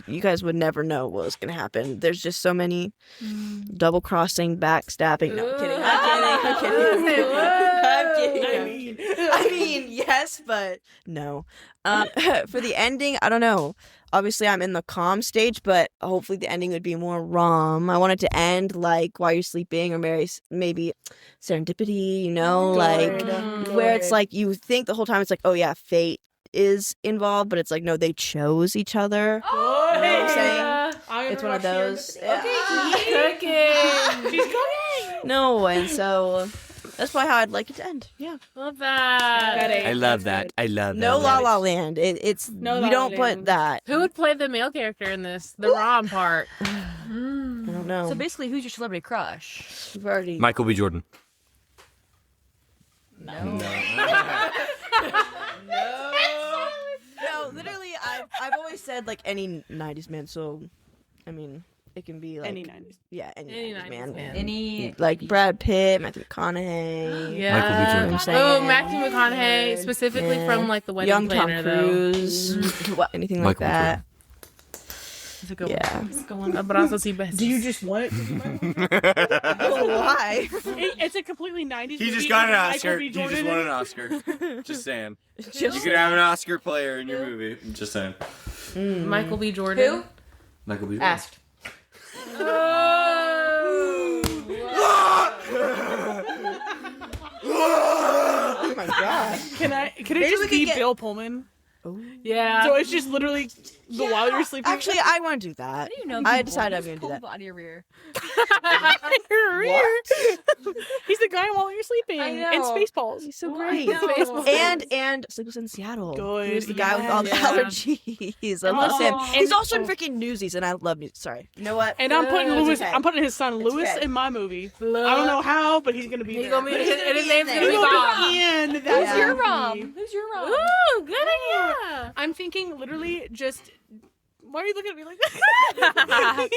You guys would never know what was going to happen. There's just so many double crossing, backstabbing. No, I'm kidding. I'm kidding. I mean, yes, but no. For the ending, I don't know. Obviously, I'm in the calm stage, but hopefully the ending would be more rom. I want it to end like while you're sleeping, or maybe serendipity, you know, where it's like you think the whole time it's like, oh yeah, fate is involved, but it's like, no, they chose each other. Oh, You know what I'm saying? It's one of those. Cooking. She's cooking. No, and so that's probably how I'd like it to end. Yeah. Love that. I love that. I love that. No La La Land. It's No we La La don't put Land. that. Who would play the male character in this? The rom part. I don't know. So basically, who's your celebrity crush? We've already. Michael B. Jordan. No, literally, I've always said like any '90s man. So, I mean, it can be like Any 90s. Yeah, any Any 90s 90s man. man. Any Like Brad Pitt, Matthew McConaughey. Yeah. Michael B. Jordan. I'm saying. Oh, Matthew McConaughey, specifically Yeah. from like the Wedding Young Tom Planner, though. Cruise. Anything like Michael B. that. It's a good Yeah. one. It's a good one. But also see best. Do you just want it to be Michael? Oh, why? It's a completely 90s He movie. just got an Michael Oscar. B. He Jordan just in won it. an Oscar. Just saying. Just You could have an Oscar player in your movie. Just saying. Michael B. Jordan. Who? Michael B. Jordan. Asked. Oh my god. Can it Maybe just we be could get- Bill Pullman? Yeah. So it's just literally the while you're sleeping. Actually, I want to do that. How do you know? I people? decided I'm You gonna do pull that. people out of your rear. He's the guy while you're sleeping. I And know. Spaceballs. He's so I great. know. And Sleepless in Seattle. Good, He was the guy with all the yeah. allergies. I love him. Oh, He's and- also in freaking Newsies, and I love music. Sorry. You know what? And I'm putting It's Lewis. okay. I'm putting his son Lewis okay. in my movie. I don't know how, but he's gonna be He's there. gonna be, and his name's there. gonna He's be gonna Bob. be in that Who's Who's your movie. rom? Who's your rom? Ooh, good idea. I'm thinking literally just. Why are you looking at me like that?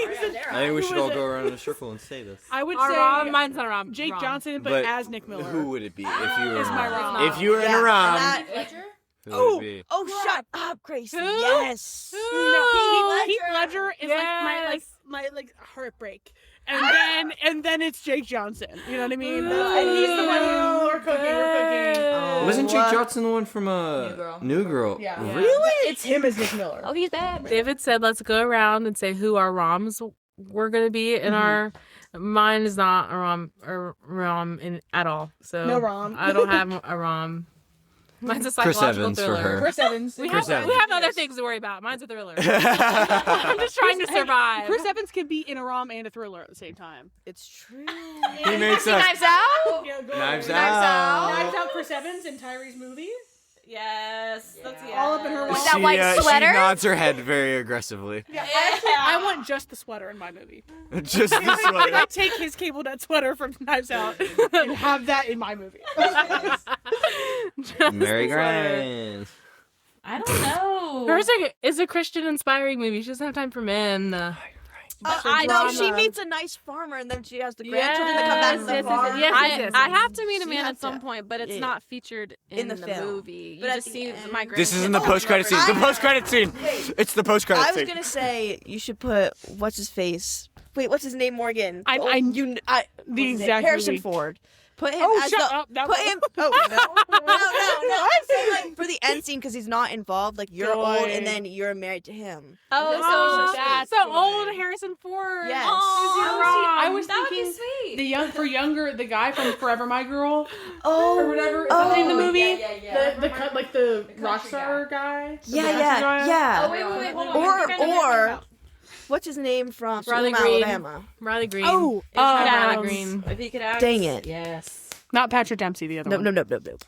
I think we should all go around in a circle and say this. I would Our say rom, mine's not a rom. Jake rom. Johnson, but But as Nick Miller. Who would it be if you were Is in my a rom. rom? If you were in Yeah, a rom, that- who would it be? Oh, shut up, Gracie. Who? Yes. No, Heath Ledger is Yes. my heartbreak, and then it's Jake Johnson. You know what I mean? And he's the one who we're cooking. Oh, Wasn't Jake Johnson the one from New Girl? Yeah. Really? It's him as Nick Miller. Oh, he's bad. David said, let's go around and say who our roms were going to be. And mine is not a rom at all. So No rom. I don't have a rom. Mine's a Chris psychological Evans for thriller. her. Chris Evans. We Chris have Evans. other things to worry about. Mine's a thriller. I'm just trying to survive. Chris Evans can be in a rom and a thriller at the same time. It's true. He makes us. Knives Out. Yeah, go Knives on. Out. Knives Out. Chris Evans in Tyree's movie. Yes. That's All up in her With mouth. that white sweater? She nods her head very aggressively. Yeah, I want just the sweater in my movie. Just this I way. take his cable net sweater from Knives Out and have that in my movie. Mary Grant. I don't know. Hers is a Christian inspiring movie. She doesn't have time for men. I know. She drama. meets a nice farmer, and then she has the grandchildren that come back to the Yes, farm. yes. I have to meet a She man has at some to. point, but it's Yeah. not featured in the the film. movie. But You at just the see end- my This isn't the grandkids. post-credit scene. The I- post-credit scene. Wait. It's the post-credit I scene. was gonna say you should put what's his face. Wait, what's his name? Morgan. The what's his name? exact Harrison movie. Ford. Put him Oh, as shut the. up. That Put was- him. Oh no. I'm saying like for the end scene because he's not involved. Like you're old Good. and then you're married to him. Oh, that's so good. old Harrison Ford. Yes. I was that would be thinking sweet. the guy from Forever My Girl Oh. or whatever. Is that the name of the movie? The rock star guy. The country guy? Yeah. Oh, wait, hold on. Or what's his name from Riley Selma, Green. Alabama? Riley Green. Oh, Riley Green. If he could act. Dang it. Yes. Not Patrick Dempsey, the other one. No.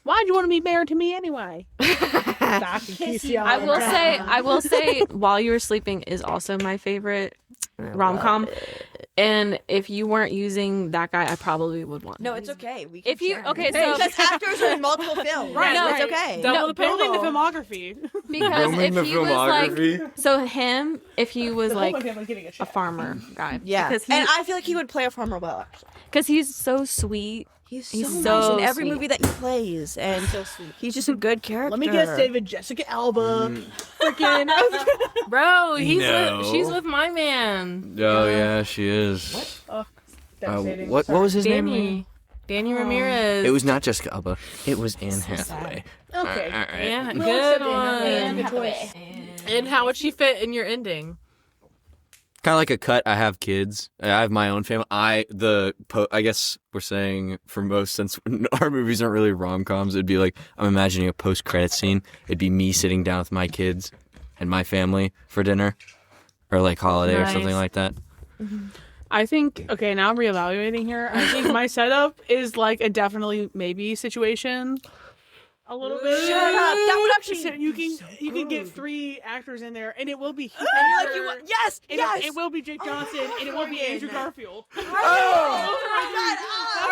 Why'd you want to be married to me anyway? I will say While You Were Sleeping is also my favorite rom-com. And if you weren't using that guy, I probably would want. No, it's okay. We can If you share. okay, so because actors are in multiple films. Right, no, right. it's okay. Building the filmography. because Filming if the he was like filmography. so him, if he was My like family's getting a a shit. farmer guy, Yeah, because and I feel like he would play a farmer well. Actually, because he's so sweet. he's He's so so nice in every sweet. movie that he plays, and he's just a good character. Let me guess, David. Jessica Alba. Freaking. Bro, No. she's with my man. Oh yeah, she is. Devastating. What was his name? Danny Ramirez. It was not Jessica Alba. It was Anne Hathaway. Okay. All right. Yeah, We'll good accept Anne one. Hathaway. And how would she fit in your ending? Kind of like a cut. I have kids. I have my own family. I guess we're saying for most, since our movies aren't really rom-coms, it'd be like I'm imagining a post-credit scene. It'd be me sitting down with my kids and my family for dinner, or like holiday or something Nice. like that. I think, okay, now I'm reevaluating here. I think my setup is like a definitely maybe situation. A little bit. Shut up. That would actually. So you can get 3 actors in there, and it will be. And you're like, you want, yes. It will be Jake Johnson, and it will be Andrew Garfield. Are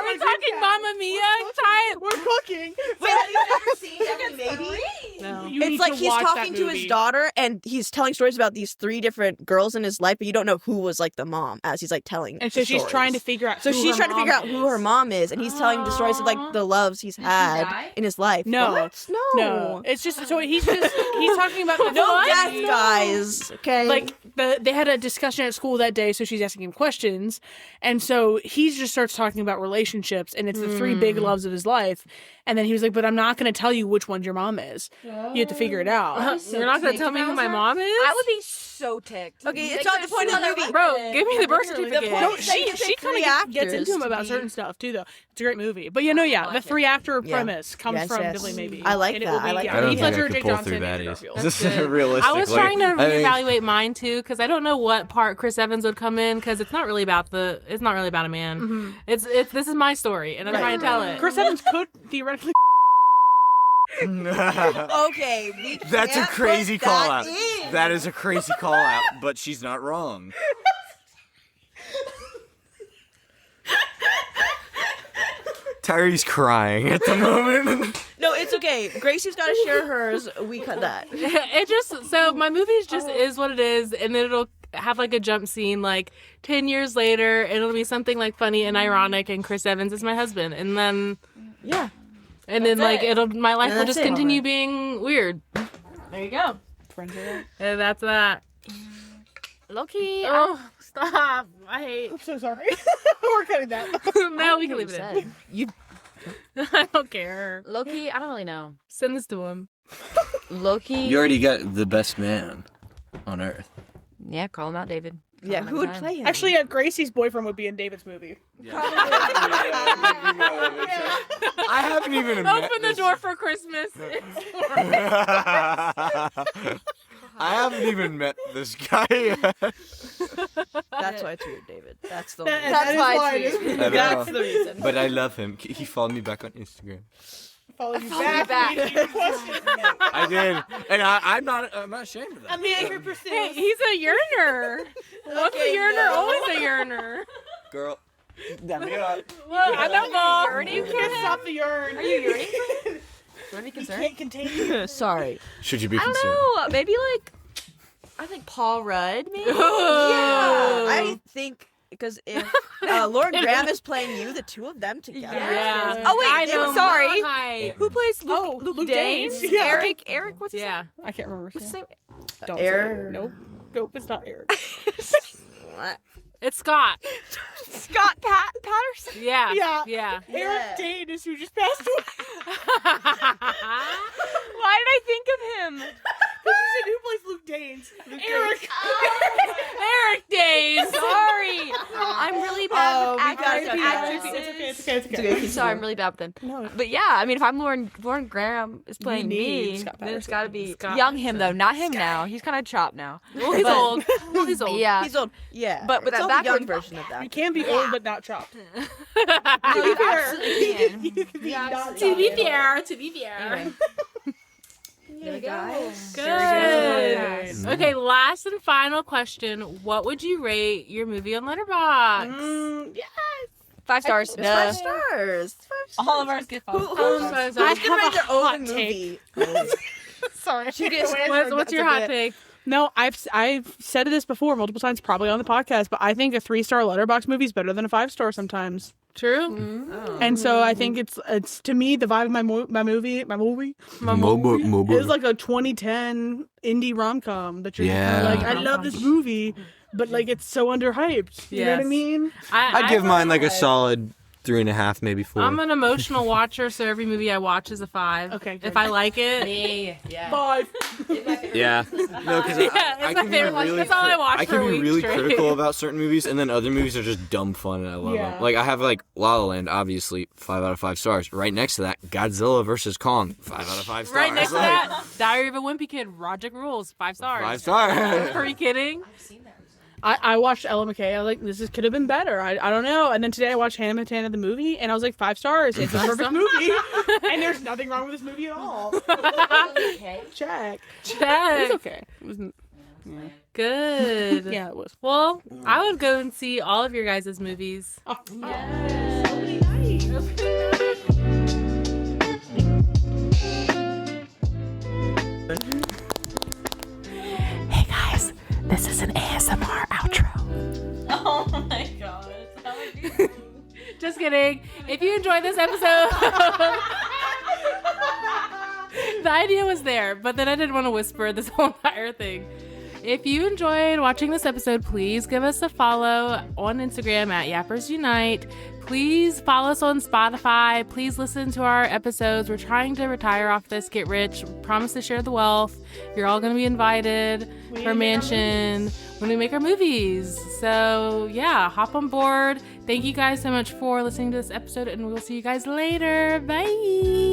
we talking Mamma Mia time? We're cooking. Wait, have you never seen Maybe? No. You need It's like to he's watch talking that to his movie. daughter, and he's telling stories about these 3 different girls in his life, but you don't know who was like the mom as he's like telling. And so the she's stories. trying to figure out. So who she's her trying to figure mom out who her is. mom is, and he's telling the stories of like the loves he's had in his life. No. What? No, it's just so he's talking about the No what? death, guys. Okay. Like they had a discussion at school that day, so she's asking him questions, and so he just starts talking about relationships, and it's the 3 big loves of his life, and then he was like, "But I'm not going to tell you which one your mom is. You have to figure it out." You're not gonna tell me who my mom is? I would be so ticked. okay, it's not the point of the movie. Bro, give me the birth Literally, the certificate. point No, is that you she pick 3 kind of gets actors into him to about be- certain stuff too, though. It's a great movie, but yeah, the 3 actor premise comes Yes, from yes. Billy Maybe. I like And it that. will be, I like yeah, that. I don't Heath think I Ledger, Jake pull Johnson, through Andrew baddies. Garfield. Realistically, I was trying to I think- reevaluate mine too because I don't know what part Chris Evans would come in because it's not really about a man. It's this is my story and I'm trying to tell it. Chris Evans could theoretically. Okay, we That's a can't crazy put call that out. in. That is a crazy call out, but she's not wrong. Tyree's crying at the moment. No, it's okay. Gracie's got to share hers. We cut that. It just so my movie just is what it is and then it'll have like a jump scene like 10 years later and it'll be something like funny and ironic and Chris Evans is my husband and then Yeah. and then like my life will that's just it. continue being weird. There you go. And that's that. Loki. Oh, stop. I hate. I'm so sorry. We're cutting that. No, we can leave it in. You. I don't care. Loki. I don't really know. Send this to him. Loki. You already got the best man on earth. Yeah, call him out, David. Call Yeah, him who would anytime. play him? Actually, Gracie's boyfriend would be in David's movie. I haven't even Open the door for Christmas. I haven't even met this guy yet. That's why it's weird, David. That's the. That's why it's I know. That's the reason. But I love him. He followed me back on Instagram. Follow you back. back. I did, and I'm not ashamed of that. I'm the angry pursuit. Hey, he's a yearner. Once a yearner, always a yearner. Girl. Look, I don't know. You can't stop the urn. Are you urinating? Would I be You concerned? can't contain it. Sorry. Should you be I don't concerned? know. Maybe like. I think Paul Rudd. Maybe. Yeah, I think because if Lauren Graham is playing you, the 2 of them together. Yeah. Oh, wait, I know I'm sorry. my height. Who plays Luke? Oh, Luke Luke Danes. Danes. Yeah. Eric. What's his Yeah. I can't remember. What's his name? Don't Eric. say it. Nope, it's not Eric. What? It's Scott. Scott Patterson. Yeah. Yeah. Yeah. Eric Dane is who just passed away. Why did I think of him? You said who plays Luke Danes? Eric. Eric Days. Sorry. I'm really bad with We gotta actors. It's okay. Sorry, I'm really bad with them. No. But yeah, I mean, if I'm Lauren Graham is playing me, then it's got to be young him though, not him now. He's kind of chopped now. Well, he's old. Yeah, He's old. Yeah. But with It's that all the young backward You version of that. can be old but not chopped. you absolutely can. To be fair. Anyway. There we go. Good. Okay, last and final question. What would you rate your movie on Letterboxd? 5 stars. It's 5 stars. 5 stars. All of ours get 5 stars. Who's gonna write their own movie? Sorry. What's What's your hot take? No, I've said this before multiple times, probably on the podcast, but I think a 3-star Letterboxd movie is better than a 5-star sometimes. True. And so I think it's to me the vibe of my movie is like a 2010 indie rom-com that you're Yeah. like, I love this movie, but like it's so underhyped. You know what I Yes. mean? I'd give mine like a solid 3.5, maybe 4. I'm an emotional watcher, so every movie I watch is a 5. Okay, good. If I like it. 5. Yeah. No, because Yeah, it's my favorite. That's all I watch I for can a be week really straight. critical about certain movies, and then other movies are just dumb fun, and I love Yeah. them. Like, I have, like, La La Land, obviously, 5 out of 5 stars. Right next to that, Godzilla vs. Kong, 5 out of 5 stars. Right next to Like, that, Diary of a Wimpy Kid, Roger Rules, 5 stars. 5 stars. Are you kidding? I watched Ella McKay. I was like, could have been better. I don't know. And then today I watched Hannah Montana the movie, and I was like, 5 stars. It's a perfect movie, and there's nothing wrong with this movie at all. Check. It was okay. It wasn't. Good. Yeah, it was. Well, I would go and see all of your guys' movies. Oh, Hey guys, this is an ASMR outro. Oh my god. Just kidding. If you enjoyed this episode, the idea was there, but then I didn't want to whisper this whole entire thing. If you enjoyed watching this episode, please give us a follow on Instagram at Yappers Unite. Please follow us on Spotify. Please listen to our episodes. We're trying to retire off this, get rich. Promise to share the wealth. You're all going to be invited for a mansion when we make our movies. So yeah, hop on board. Thank you guys so much for listening to this episode, and we'll see you guys later. Bye.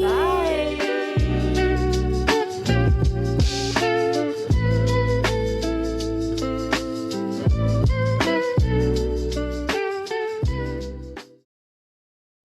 Bye.